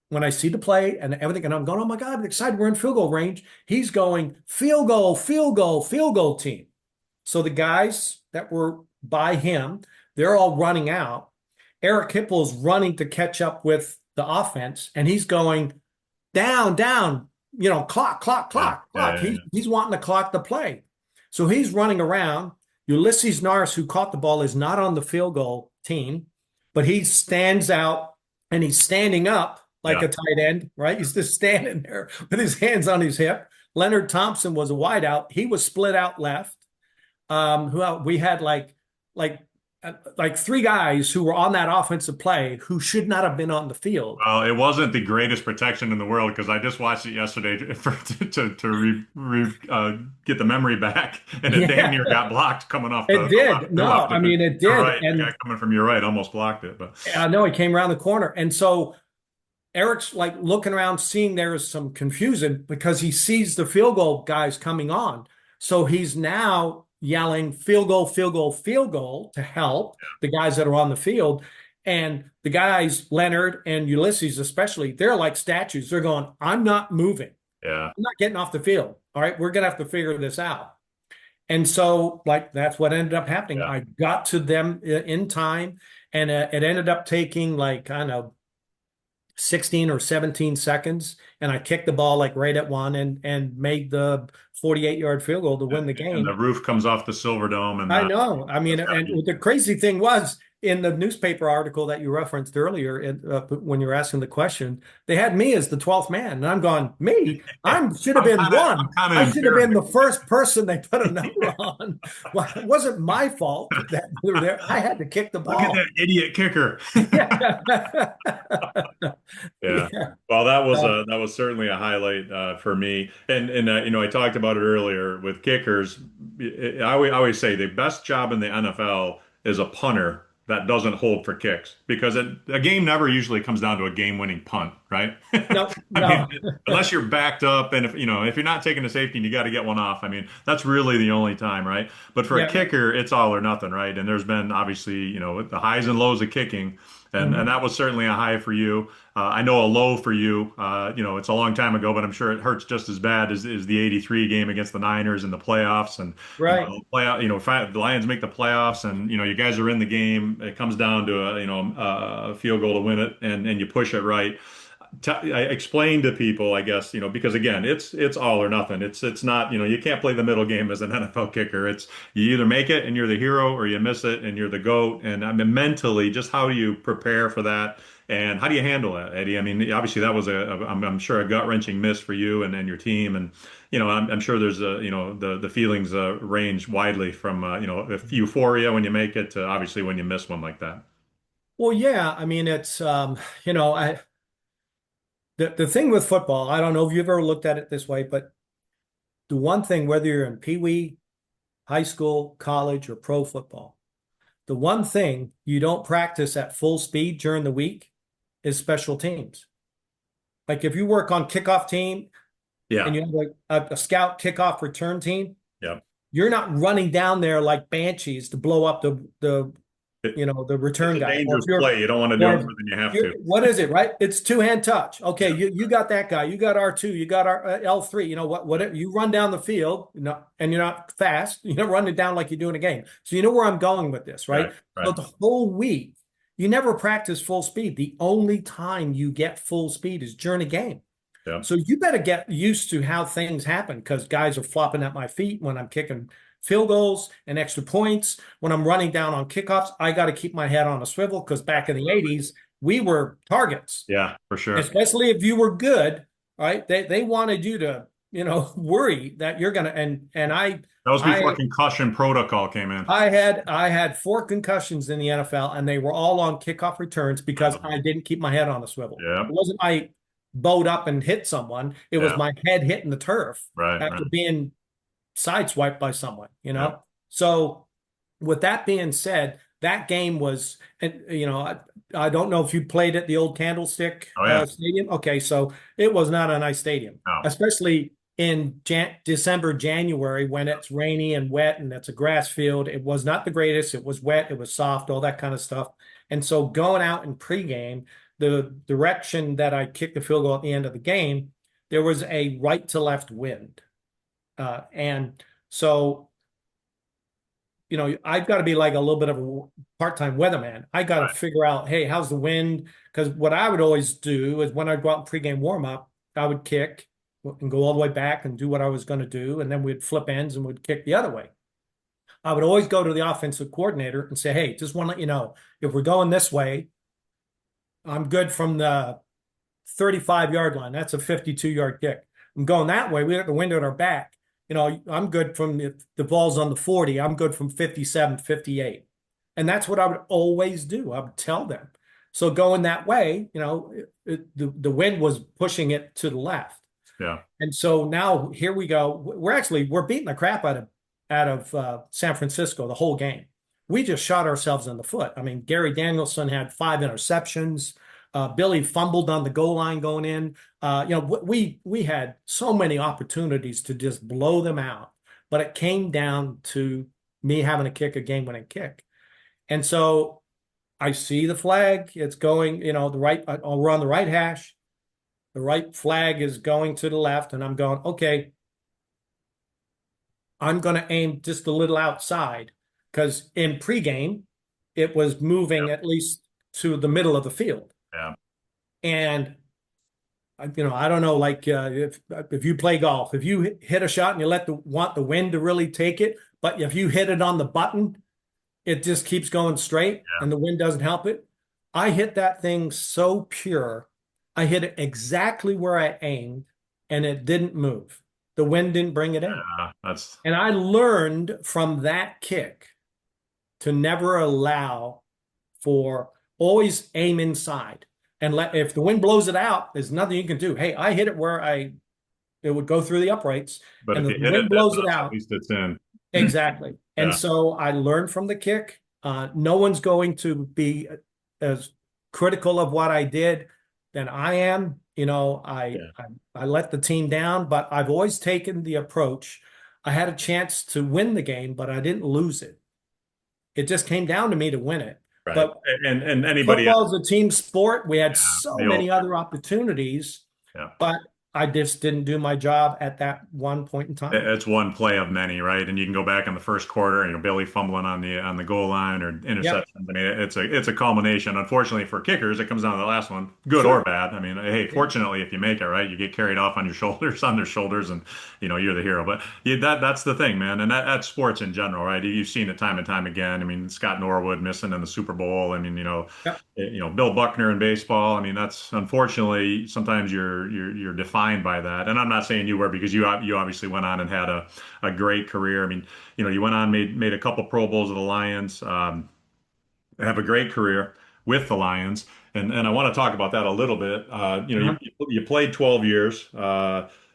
when I see the play and everything, and I'm going, oh my God, I'm excited. We're in field goal range. He's going field goal, field goal, field goal team. So the guys that were by him, they're all running out. Eric Hipple's running to catch up with the offense, and he's going down, down, clock, clock, Yeah. clock, Yeah. clock. Yeah. He's wanting to clock the play. So he's running around. Ulysses Norris, who caught the ball, is not on the field goal team, but he stands out and he's standing up like Yeah. a tight end, right? He's just standing there with his hands on his hip. Leonard Thompson was a wideout. He was split out left. Who we had like like three guys who were on that offensive play who should not have been on the field. Well, it wasn't the greatest protection in the world because I just watched it yesterday to get the memory back, and it damn Yeah, near got blocked coming off it the left did. too. No, I mean it You're did. right. The guy And coming from your right almost blocked it, but I know he came around the corner. And so Eric's like looking around, seeing there's some confusion because he sees the field goal guys coming on. So he's now yelling field goal, field goal, field goal to help the guys that are on the field. And the guys, Leonard and Ulysses especially, they're like statues. They're going, I'm not moving. yeah, I'm not getting off the field. All right, we're gonna have to figure this out. And so, like, that's what ended up happening. yeah. I got to them in time, and it ended up taking like, I don't know, 16 or 17 seconds, and I kicked the ball like right at one and made the 48-yard field goal to win the And the game. roof comes off the Silver Dome, and I know. I mean, that's got to and be. the crazy thing was in the newspaper article that you referenced earlier, when you were asking the question, they had me as the 12th man, and I'm going, me? I should have been I'm one. kind of I should have been embarrassed. the first person they put a number on. Well, it wasn't my fault that they were there. I had to kick the Look at that ball. idiot kicker. Yeah. Yeah. Yeah. Well, So, that was certainly a highlight for me. And you know, I talked about it earlier with kickers. I always say the best job in the NFL is a punter that doesn't hold for kicks because a game never usually comes down to a game-winning punt, right? no, I mean, no. unless you're backed up and if you know if you're not taking a safety and you got to get one off, I mean, that's really the only time, right? But for a Yeah. kicker, it's all or nothing, right? And there's been obviously, you know, the highs and lows of kicking. And Mhm. that was certainly a high for you. I know a low for you. You know, it's a long time ago, but I'm sure it hurts just as bad as the '83 game against the Niners in the playoffs. And you Right. know, playoff. You know, the Lions make the playoffs, and you know, you guys are in the game. It comes down to a field goal to win it, and you push it right. I explain to people, I guess, you know, because again, it's all or nothing. It's not, you know, you can't play the middle game as an NFL kicker. It's you either make it and you're the hero, or you miss it and you're the GOAT. And I mean, mentally, just how do you prepare for that, and how do you handle that, Eddie? I mean, obviously that was I'm sure a gut-wrenching miss for you and your team, and you know, I'm sure there's you know, the feelings range widely from you know, euphoria when you make it to obviously when you miss one like that. Well, yeah. I mean, it's you know, the thing with football, I don't know if you've ever looked at it this way, but the one thing, whether you're in Pee Wee, high school, college, or pro football, the one thing you don't practice at full speed during the week is special teams. Like if you work on kickoff team and Yeah. you have like a scout kickoff return team, Yeah. you're not running down there like banshees to blow up the It, you know, the it's return a guy. Or dangerous if you're, play. You don't want to do it more or than you have you're, to. what is it, right? It's two-hand touch. Okay, Yeah. you got that guy. You got R2. You got our L3. You know what? Whatever you run down the field, you know, and you're not fast. You're not running down like you do in a game. So you know where I'm going with this, right? Right. So Right. the whole week, you never practice full speed. The only time you get full speed is during a game. Yeah. So you better get used to how things happen because guys are flopping at my feet when I'm kicking field goals and extra points. When I'm running down on kickoffs, I got to keep my head on a swivel because back in the 80s, we were targets, Yeah, for sure. especially if you were good, right? They wanted you to, you know, worry that you're gonna and That was before I concussion protocol came in. I had four concussions in the NFL and they were all on kickoff returns because Uh, I didn't keep my head on a swivel. yeah. It wasn't I bowed up and hit someone. It was Yeah. my head hitting the turf Right. after Right. being sideswiped by someone, you Yeah. know? So with that being said, that game was, and you know, I don't know if you played at the old Candlestick Oh yeah. Stadium. Okay, so it was not a nice stadium, No. especially in December, January when it's rainy and wet and it's a grass field. It was not the greatest. It was wet, it was soft, all that kind of stuff. And so going out in pregame, the direction that I kicked the field goal at the end of the game, there was a right to left wind. And so, you know, I've got to be like a little bit of a part-time weatherman. I got to Right. figure out, hey, how's the wind? Because what I would always do is when I'd go out in pregame warm-up, I would kick and go all the way back and do what I was going to do. And then we'd flip ends and we'd kick the other way. I would always go to the offensive coordinator and say, hey, just want to let you know, if we're going this way, I'm good from the 35-yard line. That's a 52-yard kick. I'm going that way. We got the wind at our back. You know, I'm good from the ball's on the 40. I'm good from 57, 58. And that's what I would always do. I would tell them. So going that way, the wind was pushing it to the left. Yeah. And so now here we go. We're beating the crap out of San Francisco the whole game. We just shot ourselves in the foot. I mean, Gary Danielson had 5 interceptions. Billy fumbled on the goal line going in. We had so many opportunities to just blow them out, but it came down to me having to kick a game-winning kick. And so I see the flag. It's going, the right. We're on the right hash. The right flag is going to the left, and I'm going, okay, I'm going to aim just a little outside because in pregame, it was moving Yeah. at least to the middle of the field. Yeah. And, I don't know, like if you play golf, if you hit a shot and you want the wind to really take it, but if you hit it on the button, it just keeps going straight and the wind doesn't help it. I hit that thing so pure. I hit it exactly where I aimed and it didn't move. The wind didn't bring it in. That's And I learned from that kick to never allow for always aim inside and if the wind blows it out, there's nothing you can do. Hey, I hit it where it would go through the uprights but and if the you hit it, wind blows it at out. least it's in. Exactly. And Yeah. so I learned from the kick. No one's going to be as critical of what I did than I am. I let the team down, but I've always taken the approach. I had a chance to win the game, but I didn't lose it. It just came down to me to win it. Right. But And anybody football is a team sport. We had so the many old other opportunities, yeah. but I just didn't do my job at that one point in time. It's one play of many, right? And you can go back in the first quarter and Billy fumbling on the goal line or Yep. interceptions. I mean, it's a culmination. Unfortunately for kickers, it comes down to the last one, good or Sure. bad. I mean, hey, fortunately, if you make it, right, you get carried off on your shoulders, on their shoulders, and you're the hero. But that's the thing, man, and that's sports in general, right? You've seen it time and time again. I mean, Scott Norwood missing in the Super Bowl. I mean, Yep. Bill Buckner in baseball. I mean, that's unfortunately sometimes you're defined by that. And I'm not saying you were because you obviously went on and had a great career. I mean, you went on made a couple Pro Bowls with the Lions. Have a great career with the Lions, and I want to talk about that a little bit. Uh-huh. You played 12 years.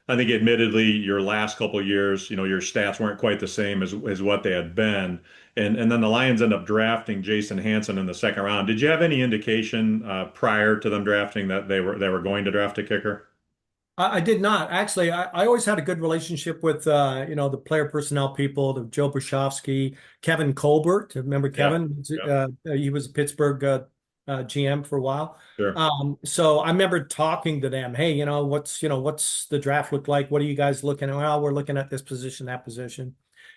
I think, admittedly, your last couple of years, your stats weren't quite the same as what they had been. And then the Lions end up drafting Jason Hanson in the second round. Did you have any indication prior to them drafting that they were going to draft a kicker? I did not actually. I always had a good relationship with the player personnel people, the Joe Brashovsky, Kevin Colbert. Remember Yeah, Kevin? yeah, He was a Pittsburgh GM for a while. sure. So I remember talking to them. Hey, what's the draft look like? What are you guys looking at? Well, we're looking at this position, that position.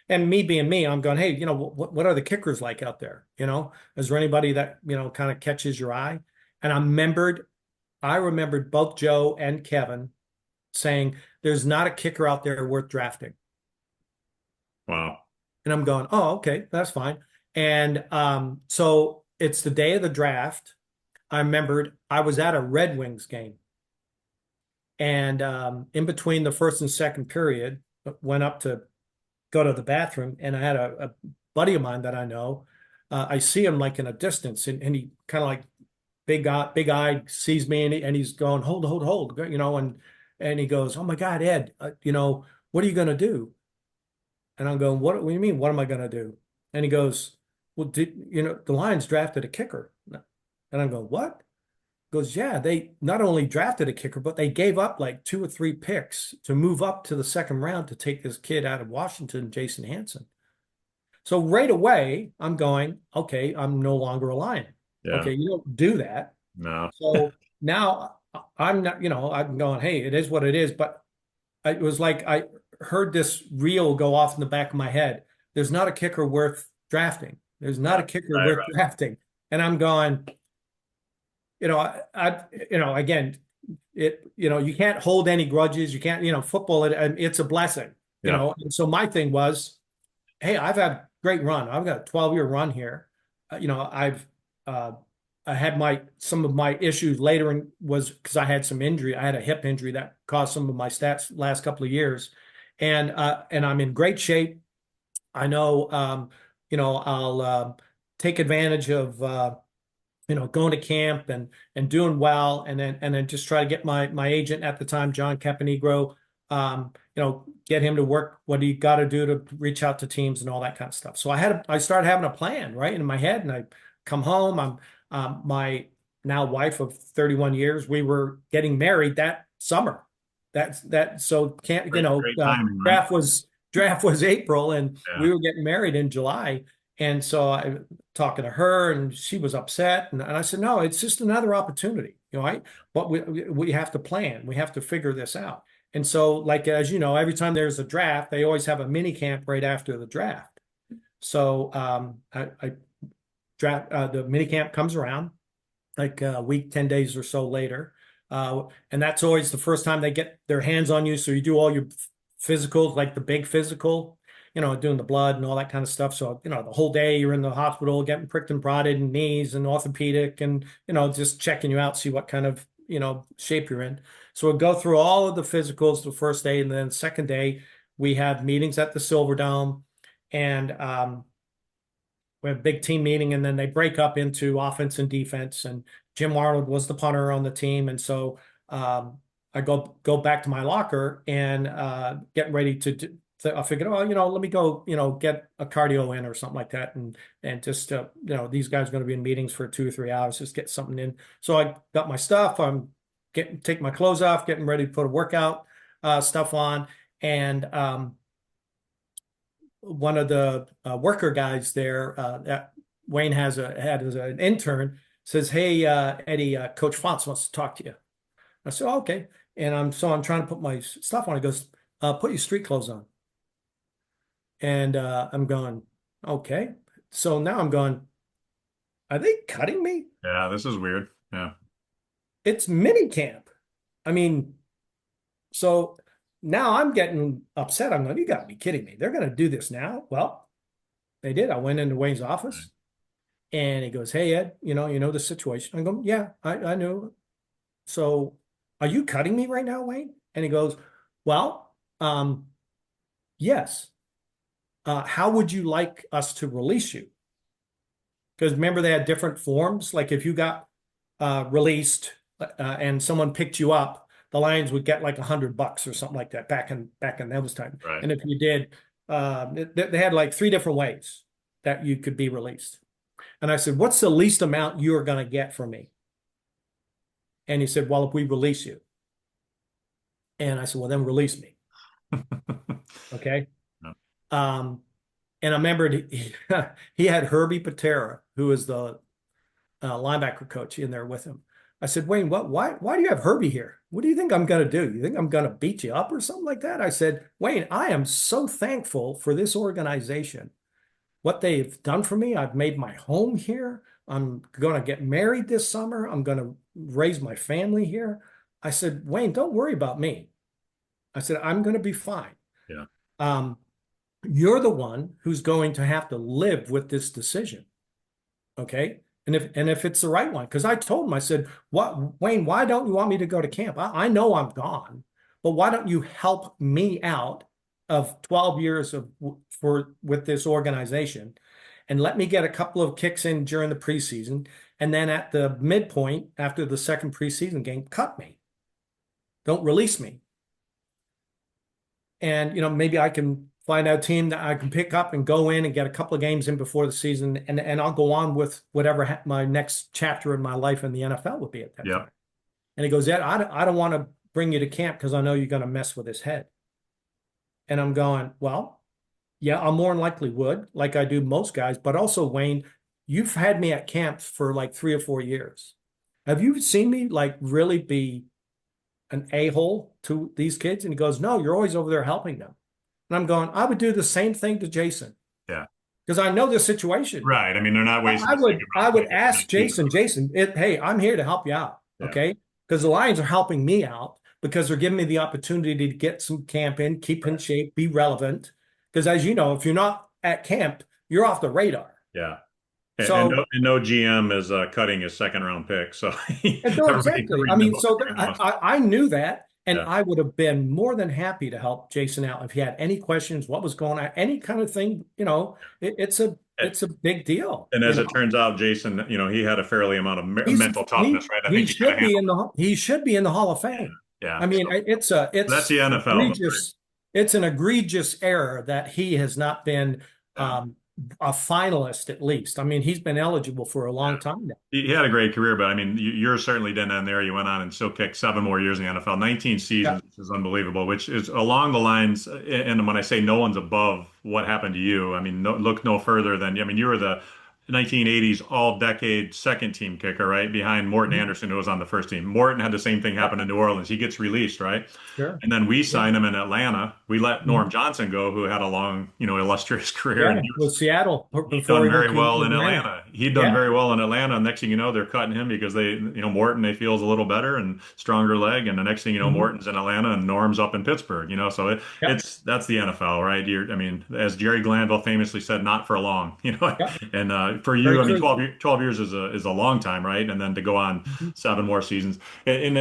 And me being me, I'm going, hey, what are the kickers like out there? Is there anybody that kind of catches your eye? And I remembered both Joe and Kevin saying there's not a kicker out there worth drafting. Wow. And I'm going, oh, okay, that's fine. And so it's the day of the draft. I remembered I was at a Red Wings game. And in between the first and second period, went up to go to the bathroom. And I had a buddy of mine that I know. I see him like in a distance, and he kind of like big eye sees me, and he's going, hold, and he goes, oh my God, Ed, what are you going to do? And I'm going, what do you mean? What am I going to do? And he goes, well, the Lions drafted a kicker. And I'm going, what? He goes, yeah, they not only drafted a kicker, but they gave up like 2 or 3 picks to move up to the second round to take this kid out of Washington, Jason Hanson. So right away, I'm going, okay, I'm no longer a Lion. Yeah. Okay, you don't do that. No. So now I'm not, I'm going, hey, it is what it is. But it was like I heard this reel go off in the back of my head. There's not a kicker worth drafting. There's not Yeah. a kicker Right. worth Right. drafting. And I'm going, again, you can't hold any grudges. You can't, football, it's a blessing, Yeah. And so my thing was, hey, I've had a great run. I've got a 12-year run here. Uh, I had some of my issues later was because I had some injury. I had a hip injury that caused some of my stats last couple of years, and I'm in great shape. I know, I'll take advantage of going to camp and doing well, and then just try to get my agent at the time, John Caponegro, get him to work what he got to do to reach out to teams and all that kind of stuff. So I started having a plan right in my head, and I come home. My now wife of 31 years, we were getting married that summer. So can't Great timing, right? draft was April, and Yeah. we were getting married in July. And so I talking to her, and she was upset, and I said, no, it's just another opportunity, but we have to plan, we have to figure this out. And so, like, as you know, every time there's a draft, they always have a mini camp right after the draft. So I draft the mini camp comes around like a week, 10 days or so later. And that's always the first time they get their hands on you. So you do all your physicals, like the big physical, doing the blood and all that kind of stuff. So, the whole day you're in the hospital getting pricked and prodded and knees and orthopedic and, just checking you out, see what kind of, shape you're in. So we'll go through all of the physicals the first day. And then second day, we have meetings at the Silver Dome, and we have a big team meeting, and then they break up into offense and defense. And Jim Arnold was the punter on the team. And so I go back to my locker and getting ready I figured, oh, let me go, get a cardio in or something like that. And just, these guys are going to be in meetings for 2 or 3 hours, just get something in. So I got my stuff. I'm taking my clothes off, getting ready to put a workout stuff on. And one of the worker guys there that Wayne had as an intern says, hey, Eddie, Coach Fonts wants to talk to you. I said, oh, okay. And I'm trying to put my stuff on. He goes, put your street clothes on. And I'm going, okay. So now I'm going, are they cutting me? Yeah, this is weird. Yeah. It's mini camp. I mean, so now I'm getting upset. I'm going, you got to be kidding me. They're going to do this now? Well, they did. I went into Wayne's office, and he goes, hey, Ed, you know the situation. I go, yeah, I knew. So are you cutting me right now, Wayne? And he goes, well, yes. How would you like us to release you? Because remember, they had different forms. Like if you got released and someone picked you up, the Lions would get like $100 or something like that back in those times. Right. And if you did, they had like 3 different ways that you could be released. And I said, what's the least amount you are going to get from me? And he said, well, if we release you. And I said, well, then release me. Okay. No. And I remembered he had Herbie Patera, who is the linebacker coach, in there with him. I said, Wayne, why do you have Herbie here? What do you think I'm going to do? You think I'm going to beat you up or something like that? I said, Wayne, I am so thankful for this organization, what they've done for me. I've made my home here. I'm going to get married this summer. I'm going to raise my family here. I said, Wayne, don't worry about me. I said, I'm going to be fine. Yeah. You're the one who's going to have to live with this decision. Okay. And if it's the right one, because I told him, I said, what, Wayne, why don't you want me to go to camp? I know I'm gone, but why don't you help me out of 12 years with this organization, and let me get a couple of kicks in during the preseason. And then at the midpoint, after the second preseason game, cut me. Don't release me. And, maybe I can find a team that I can pick up and go in and get a couple of games in before the season, and I'll go on with whatever my next chapter in my life in the NFL would be at that time. And he goes, Ed, I don't want to bring you to camp because I know you're going to mess with his head. And I'm going, well, yeah, I more than likely would, like I do most guys. But also, Wayne, you've had me at camps for like 3 or 4 years. Have you seen me like really be an a-hole to these kids? And he goes, no, you're always over there helping them. And I'm going, I would do the same thing to Jason. Yeah. Because I know the situation. Right. I mean, they're not wasting. I would ask Jason, hey, I'm here to help you out. Yeah. Okay. Because the Lions are helping me out because they're giving me the opportunity to get some camp in, keep in shape, be relevant. Because as you know, if you're not at camp, you're off the radar. Yeah. And no GM is cutting his second round pick. So exactly. I mean, so I knew that. And Yeah. I would have been more than happy to help Jason out if he had any questions, what was going on, any kind of thing. It's a big deal. And as it turns out, Jason, he had a fairly amount of He's mental toughness, right? I think he could have handled he should be in the Hall of Fame. it. Yeah. I mean, So that's it's the NFL, though, right? egregious. It's an egregious error that he has not been Yeah. a finalist at least. I mean, he's been eligible for a long time now. He had a great career, but I mean, yours certainly didn't end there. You went on and still kicked 7 more years in the NFL, 19 Yeah. seasons, which is unbelievable, which is along the lines. And when I say no one's above what happened to you, I mean, look no further than, I mean, you were the 1980s all-decade second team kicker, right? Behind Morton Mhm. Anderson, who was on the first team. Morton had the same thing happen in New Orleans. He gets released, right? Sure. And then we Yeah. signed him in Atlanta. We let Norm Mhm. Johnson go, who had a long, illustrious career, and Yeah. With Seattle he'd before done he very went to well in Atlanta. Atlanta. He'd done Yeah. very well in Atlanta. And next thing you know, they're cutting him because Morton, they feels a little better and stronger leg. And the next thing you know, Mhm. Morton's in Atlanta and Norm's up in Pittsburgh. So Yep. that's the NFL, right? I mean, as Jerry Glanville famously said, not for long. Yep. And for you, Very I mean, true. 12 years is a long time, right? And then to go on Mhm. 7 more seasons. And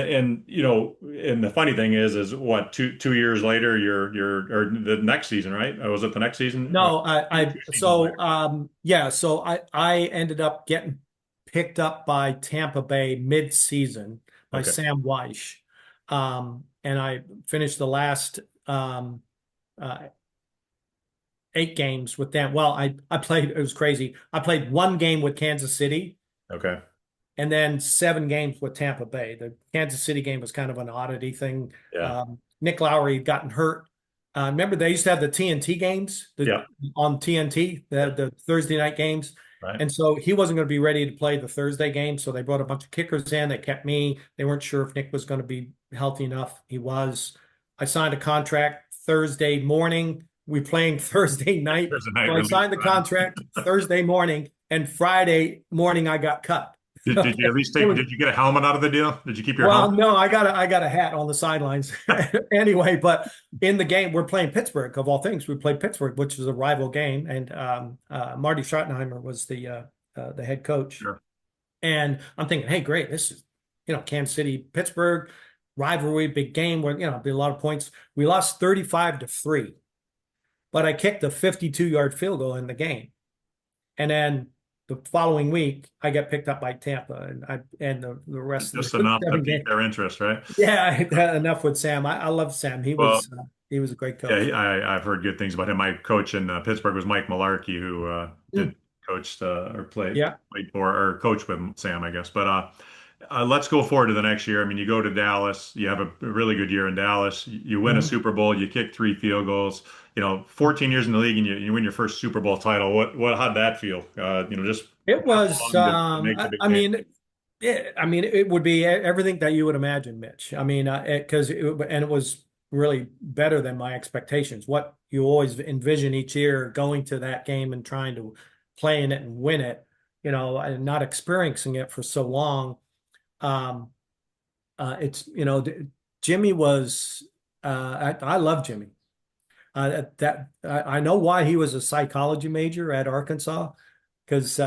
the funny thing is what, two years later, or the next season, right? Was it the next season? No, Two seasons later. yeah, so I ended up getting picked up by Tampa Bay mid-season by Okay. Sam Weish. And I finished the last uh 8 games with them. Well, I played, it was crazy. I played 1 game with Kansas City Okay. and then 7 games with Tampa Bay. The Kansas City game was kind of an oddity thing. Yeah. Nick Lowry had gotten hurt. Remember they used to have the TNT games Yeah. on TNT, Yeah. the Thursday night games. Right. And so he wasn't going to be ready to play the Thursday game. So they brought a bunch of kickers in. They kept me. They weren't sure if Nick was going to be healthy enough. He was. I signed a contract Thursday morning. We playing Thursday night. There's a night So I release signed the time. contract Thursday morning, and Friday morning I got cut. Did you at least It was, did you get a helmet out of the deal? Did you keep your well, helmet? no, I got a hat on the sidelines anyway. But in the game, we're playing Pittsburgh of all things. We played Pittsburgh, which is a rival game, and Marty Schottenheimer was the head coach. Sure. And I'm thinking, hey, great, this is Kansas City, Pittsburgh rivalry, big game where be a lot of points. We lost 35-3, but I kicked a 52-yard field goal in the game, and then the following week, I got picked up by Tampa, and the rest of Just the enough to seven pique games. their interest, right? Yeah, enough with Sam. I love Sam. Well, He was a great yeah, coach. I've heard good things about him. My coach in Pittsburgh was Mike Malarkey, who did Mm. coached or Yeah. played for or coached with Sam, I guess. But let's go forward to the next year. I mean, you go to Dallas, you have a really good year in Dallas. You win a Mhm. Super Bowl, you kick 3 field goals. 14 years in the league, and you win your first Super Bowl title. How'd that feel? Just It that was. long to make the big I game. mean, it would be everything that you would imagine, Mitch. I mean, because it was really better than my expectations. What you always envision each year going to that game and trying to play in it and win it, and not experiencing it for so long. Um, it's Jimmy was. I love Jimmy. I know why he was a psychology major at Arkansas because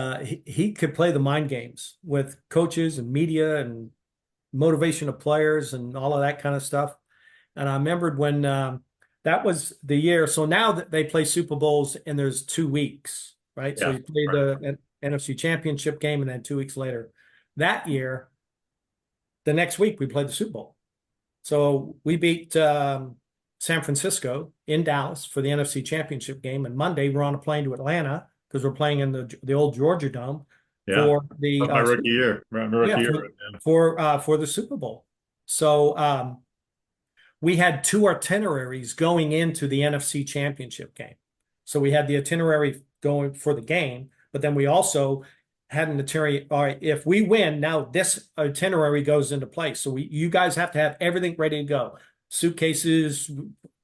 he could play the mind games with coaches and media and motivation of players and all of that kind of stuff. And I remembered when that was the year. So now that they play Super Bowls and there's 2 weeks, right? So Yeah, you play right. the NFC Championship game and then 2 weeks later. That year, the next week we played the Super Bowl. So we beat San Francisco in Dallas for the NFC Championship game, and Monday we're on a plane to Atlanta because we're playing in the old Georgia Dome Yeah, for the that's my rookie year. My rookie yeah year. for the Super Bowl. So we had 2 itineraries going into the NFC Championship game. So we had the itinerary going for the game, but then we also had an itinerary. All right, if we win, now this itinerary goes into place. So you guys have to have everything ready to go: suitcases,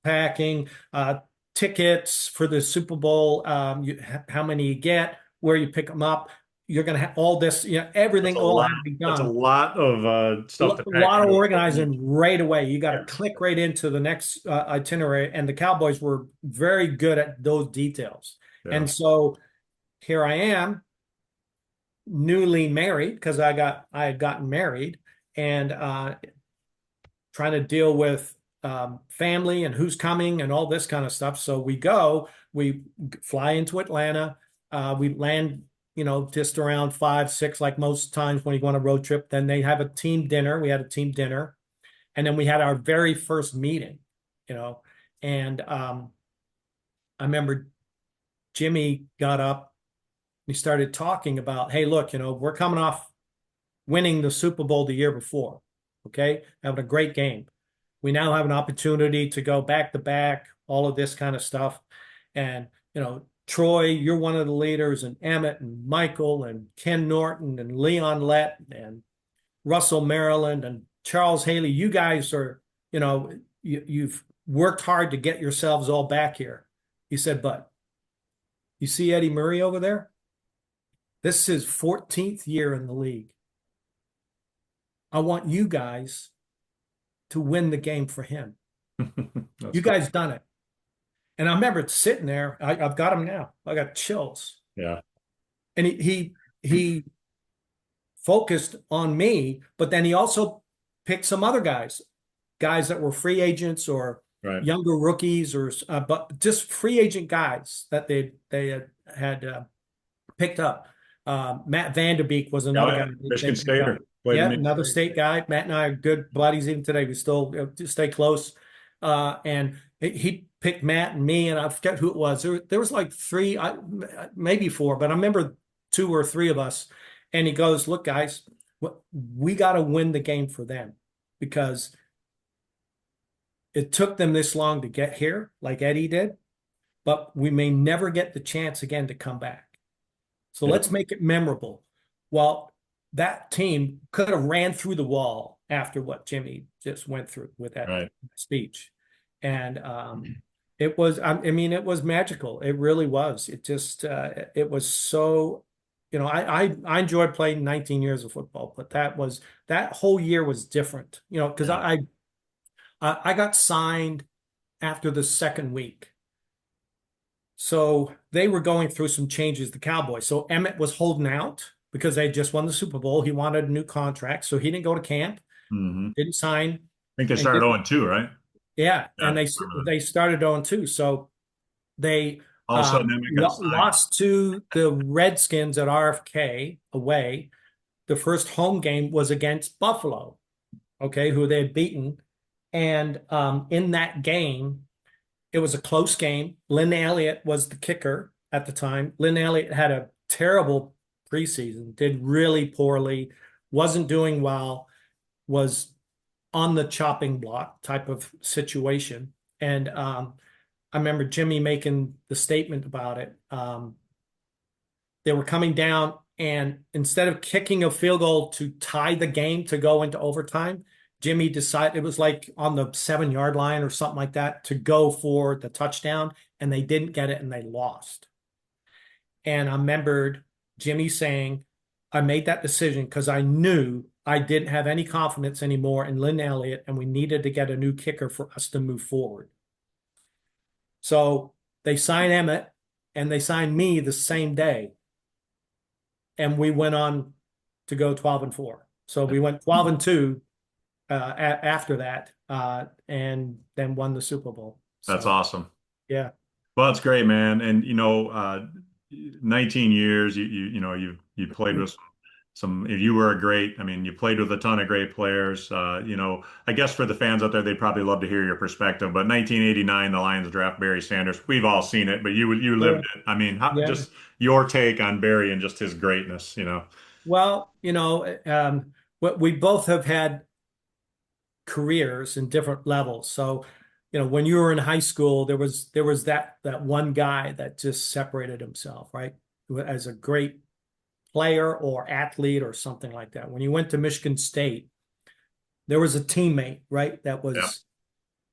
packing, tickets for the Super Bowl, how many you get, where you pick them up. You're going to have all this, That's everything a all lot. had to be That's a done. lot of A stuff to pack lot of into a week. organizing right away. You got to Yeah, click right into the next itinerary, and the Cowboys were very good at those details. yeah. And so here I am, newly married because I had gotten married, and trying to deal with family and who's coming and all this kind of stuff. So we fly into Atlanta. We land, just around 5, 6, like most times when you go on a road trip. Then they have a team dinner. We had a team dinner, and then we had our very first meeting, and I remember Jimmy got up. He started talking about, hey, look, we're coming off winning the Super Bowl the year before. Okay, having a great game. We now have an opportunity to go back to back, all of this kind of stuff. And, Troy, you're one of the leaders, and Emmett and Michael and Ken Norton and Leon Lett and Russell Maryland and Charles Haley. You guys are, you've worked hard to get yourselves all back here. He said, but you see Eddie Murray over there? This is his 14th year in the league. I want you guys to win the game for him. You guys done it. And I remember sitting there. I've got him now. I got chills. Yeah. And he focused on me, but then he also picked some other guys that were free agents or Right. younger rookies, or but just free agent guys that they had picked up. Matt Vanderbeek was another guy. Michigan Stater. Yeah, another state guy. Matt and I are good buddies even today. We still stay close. And he picked Matt and me, and I forget who it was. There was like three, maybe four, but I remember 2 or 3 of us. And he goes, look, guys, we got to win the game for them, because it took them this long to get here, like Eddie did, but we may never get the chance again to come back. So let's make it memorable. Well, that team could have ran through the wall after what Jimmy just went through with that speech. And it was, it was magical. It really was. It just, it was so, I enjoyed playing 19 years of football, but that whole year was different, because I got signed after the second week. So they were going through some changes, the Cowboys. So Emmett was holding out because they just won the Super Bowl. He wanted a new contract, so he didn't go to camp, didn't sign. I think they started 0-2, right? Yeah, and they started 0-2. So they all of a sudden lost to the Redskins at RFK away. The first home game was against Buffalo, okay, who they had beaten. And in that game, it was a close game. Lynn Elliott was the kicker at the time. Lynn Elliott had a terrible preseason, did really poorly, wasn't doing well, was on the chopping block type of situation. And I remember Jimmy making the statement about it. They were coming down, and instead of kicking a field goal to tie the game to go into overtime, Jimmy decided, it was like on the 7-yard line or something like that, to go for the touchdown, and they didn't get it and they lost. And I remembered Jimmy saying, I made that decision because I knew I didn't have any confidence anymore in Lynn Elliott, and we needed to get a new kicker for us to move forward. So they signed Emmett and they signed me the same day. And we went on to go 12-4. So we went 12-2 after that, and then won the Super Bowl. So, that's awesome. Yeah. Well, that's great, man. And 19 years, you played with you were you played with a ton of great players. I guess for the fans out there, they'd probably love to hear your perspective. But 1989, the Lions draft Barry Sanders. We've all seen it, but you lived it. Just your take on Barry and just his greatness, Well, we both have had careers in different levels. So, when you were in high school, there was that one guy that just separated himself, right, as a great player or athlete or something like that. When you went to Michigan State, there was a teammate, right, that was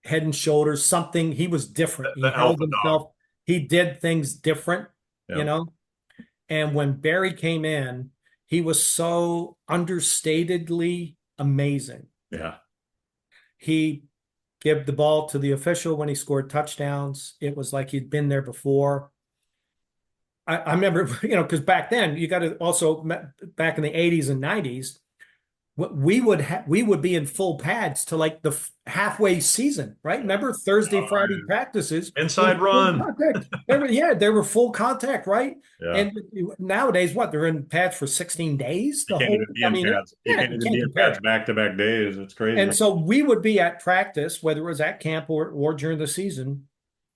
head and shoulders something. He was different. He held himself. He did things different, And when Barry came in, he was so understatedly amazing. Yeah. He gave the ball to the official when he scored touchdowns. It was like he'd been there before. I remember, because back then, you got to also, back in the 80s and 90s, we would be in full pads to like the halfway season, right? Remember Thursday, Friday Oh, practices were inside full run. contact. They were full contact, right? Yeah. And nowadays, what they're in pads for 16 days. You can't even be I in mean, pads. You yeah, can't you even can't be in compare pads it. back to back days. It's crazy. And so we would be at practice, whether it was at camp or during the season,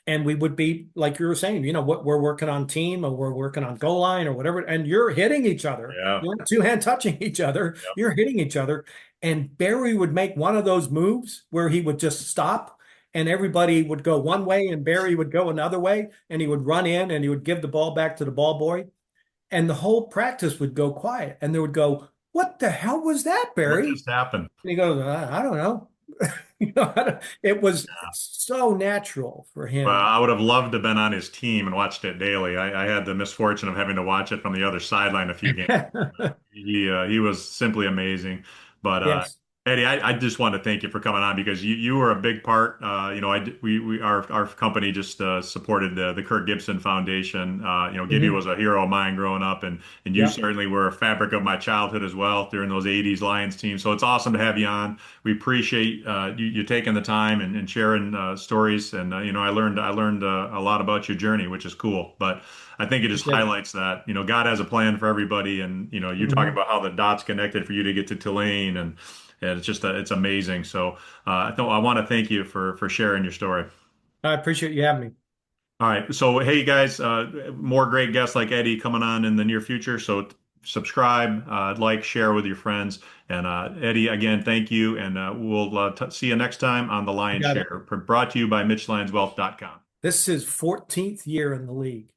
and we would be like you were saying, what we're working on team or we're working on goal line or whatever, and you're hitting each other. Yeah. You're not two-hand touching each other. Yep. You're hitting each other. And Barry would make one of those moves where he would just stop and everybody would go one way and Barry would go another way and he would run in and he would give the ball back to the ball boy. And the whole practice would go quiet and they would go, "What the hell was that, What Barry?" just happened? And he goes, "I don't know." It was so natural for Well, him. I would have loved to have been on his team and watched it daily. I had the misfortune of having to watch it from the other sideline a few games. He was simply amazing. But Yes. Eddie, I just want to thank you for coming on because you were a big part. Our company just supported the Kirk Gibson Foundation. Gibby Mhm. was a hero of mine growing up, and you Yep. certainly were a fabric of my childhood as well during those '80s Lions teams. So it's awesome to have you on. We appreciate you taking the time and sharing stories. And I learned a lot about your journey, which is cool. But I think it You just did. highlights that, God has a plan for everybody. And, you're talking Mhm. about how the dots connected for you to get to Tulane and it's amazing. So, I want to thank you for sharing your story. I appreciate you having me. All right. So, hey guys, more great guests like Eddie coming on in the near future. So subscribe, like, share with your friends. And Eddie, again, thank you. And we'll see you next time on the You Lions got it. Share, brought to you by MitchLionsWealth.com. This is his 14th year in the league.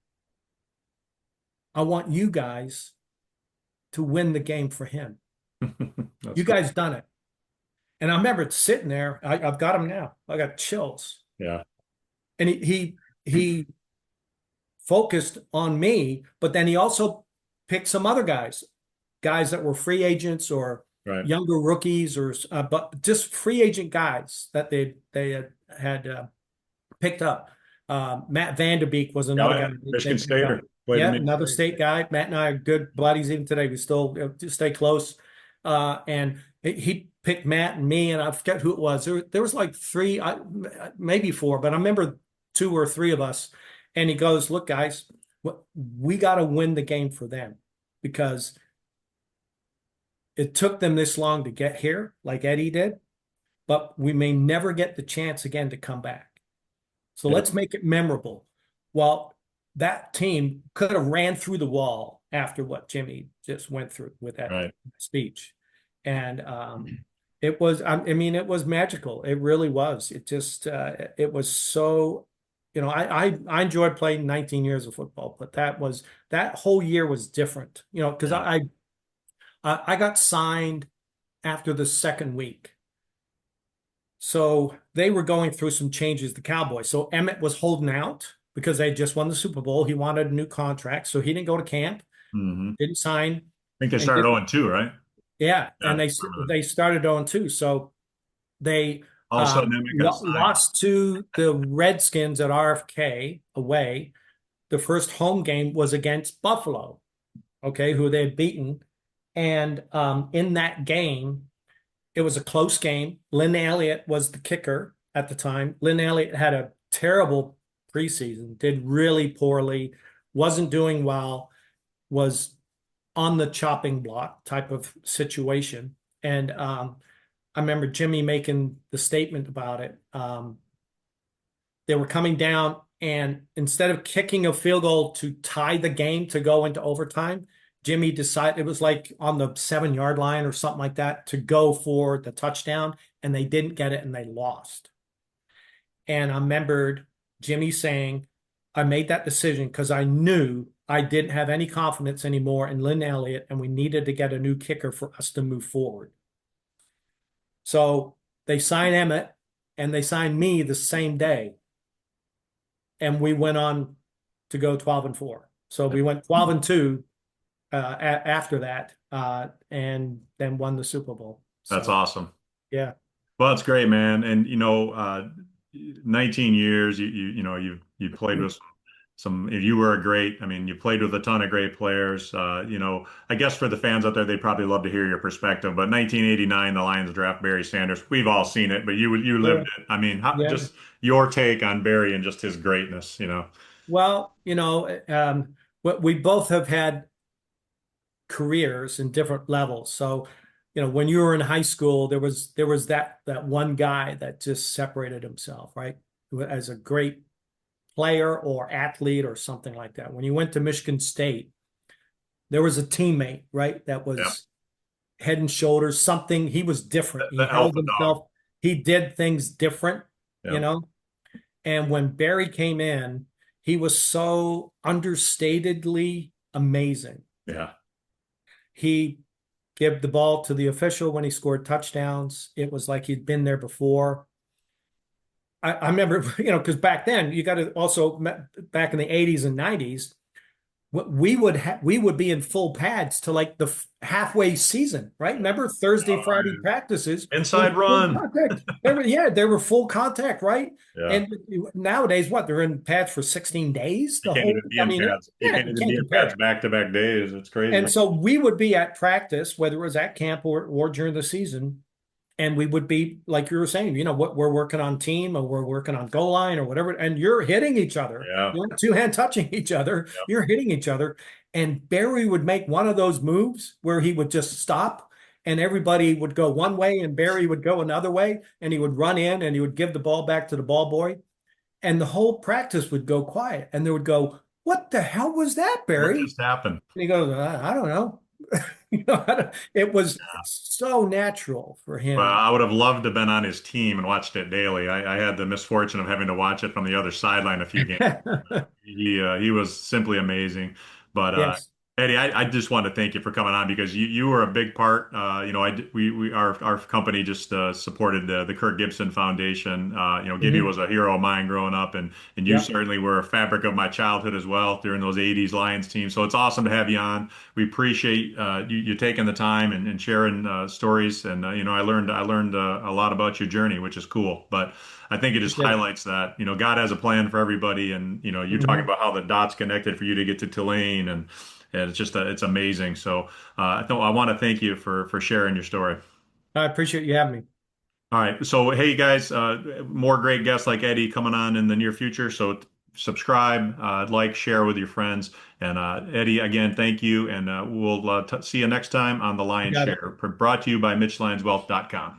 I want you guys to win the game for him. That's You cool. guys done it. And I remember sitting there. I've got him now. I got chills. Yeah. And he focused on me, but then he also picked some other guys that were free agents or Right. younger rookies or but just free agent guys that they had picked up. Matt Vanderbeek was another guy Yeah. they Michigan picked up. Stater played at Yeah, Michigan another State. state guy. Matt and I are good buddies even today. We still stay close. And he picked Matt and me, and I forget who it was. There was like three, maybe four, but I remember two or three of us. And he goes, "Look, guys, we got to win the game for them because it took them this long to get here, like Eddie did, but we may never get the chance again to come back. So Yeah. let's make it memorable." Well, that team could have ran through the wall after what Jimmy just went through with that Right. speech. And it was, I mean, it was magical. It really was. It was so, I enjoyed playing 19 years of football, but that whole year was different, because Yeah. I got signed after the second week. So they were going through some changes, the Cowboys. So Emmett was holding out because they just won the Super Bowl. He wanted a new contract. So he didn't go to camp, Hmm. didn't sign, I think they and started 0-2, right? yeah, Yeah. and I they remember that. they started on too. So they All of a sudden, Emmett got signed. lost to the Redskins at RFK away. The first home game was against Buffalo, okay, who they had beaten. And in that game, it was a close game. Lynn Elliott was the kicker at the time. Lynn Elliott had a terrible preseason, did really poorly, wasn't doing well, was on the chopping block type of situation. And I remember Jimmy making the statement about it. They were coming down, and instead of kicking a field goal to tie the game to go into overtime, Jimmy decided it was like on the 7 yard line or something like that to go for the touchdown, and they didn't get it and they lost. And I remembered Jimmy saying, "I made that decision because I knew I didn't have any confidence anymore in Lynn Elliott, and we needed to get a new kicker for us to move forward." So they signed Emmett and they signed me the same day. And we went on to go 12-4. So we went 12-2 after that, and then won the Super Bowl. That's So awesome. yeah, Well, that's great, man. And 19 years, you played with You were a great, I mean, you played with a ton of great players. I guess for the fans out there, they'd probably love to hear your perspective. But 1989, the Lions draft Barry Sanders. We've all seen it, but you lived Yeah. it. I mean, Yeah. just your take on Barry and just his greatness. Well, we both have had careers in different levels. So, when you were in high school, there was that one guy that just separated himself, right? As a great player or athlete or something like that. When you went to Michigan State, there was a teammate, right? That Yeah, was head and shoulders, something. He was different. He the held alpha dog. himself. He did things different, you Yeah, know? And when Barry came in, he was so understatedly amazing. yeah. He gave the ball to the official when he scored touchdowns. It was like he'd been there before. I remember, because back then you got to also back in the 80s and 90s, we would be in full pads to like the halfway season, right? Remember Thursday, Oh, Friday practices were inside full run. contact. They were full contact, right? Yeah. And nowadays, what they're in pads for 16 days. You The can't whole, even be I in mean, pads. You yeah, can't you even can't be in pads compare. back-to-back days. It's crazy. And so we would be at practice, whether it was at camp or during the season, and we would be like you were saying, what we're working on team or we're working on goal line or whatever, and you're hitting each other. Yeah. You're not two-hand touching each other. Yep. You're hitting each other. And Barry would make one of those moves where he would just stop and everybody would go one way and Barry would go another way and he would run in and he would give the ball back to the ball boy. And the whole practice would go quiet and they would go, "What the hell was that, What Barry?" just happened? And he goes, "I don't know." It was so natural for Well, him. I would have loved to have been on his team and watched it daily. I had the misfortune of having to watch it from the other sideline a few games. He was simply amazing. But Yes. Eddie, I just want to thank you for coming on because you were a big part. Our company just supported the Kirk Gibson Foundation. Gibby Mhm. was a hero of mine growing up, and you Yep. certainly were a fabric of my childhood as well during those '80s Lions teams. So it's awesome to have you on. We appreciate you taking the time and sharing stories. And I learned a lot about your journey, which is cool. But I think it just Appreciate it. highlights that, God has a plan for everybody. And, you talking Mhm. about how the dots connected for you to get to Tulane and it's amazing. So, I want to thank you for sharing your story. I appreciate you having me. All right. So, hey guys, more great guests like Eddie coming on in the near future. So subscribe, like, share with your friends. And Eddie, again, thank you. And we'll see you next time on The You Lion's got it. Share, brought to you by MitchLionsWealth.com.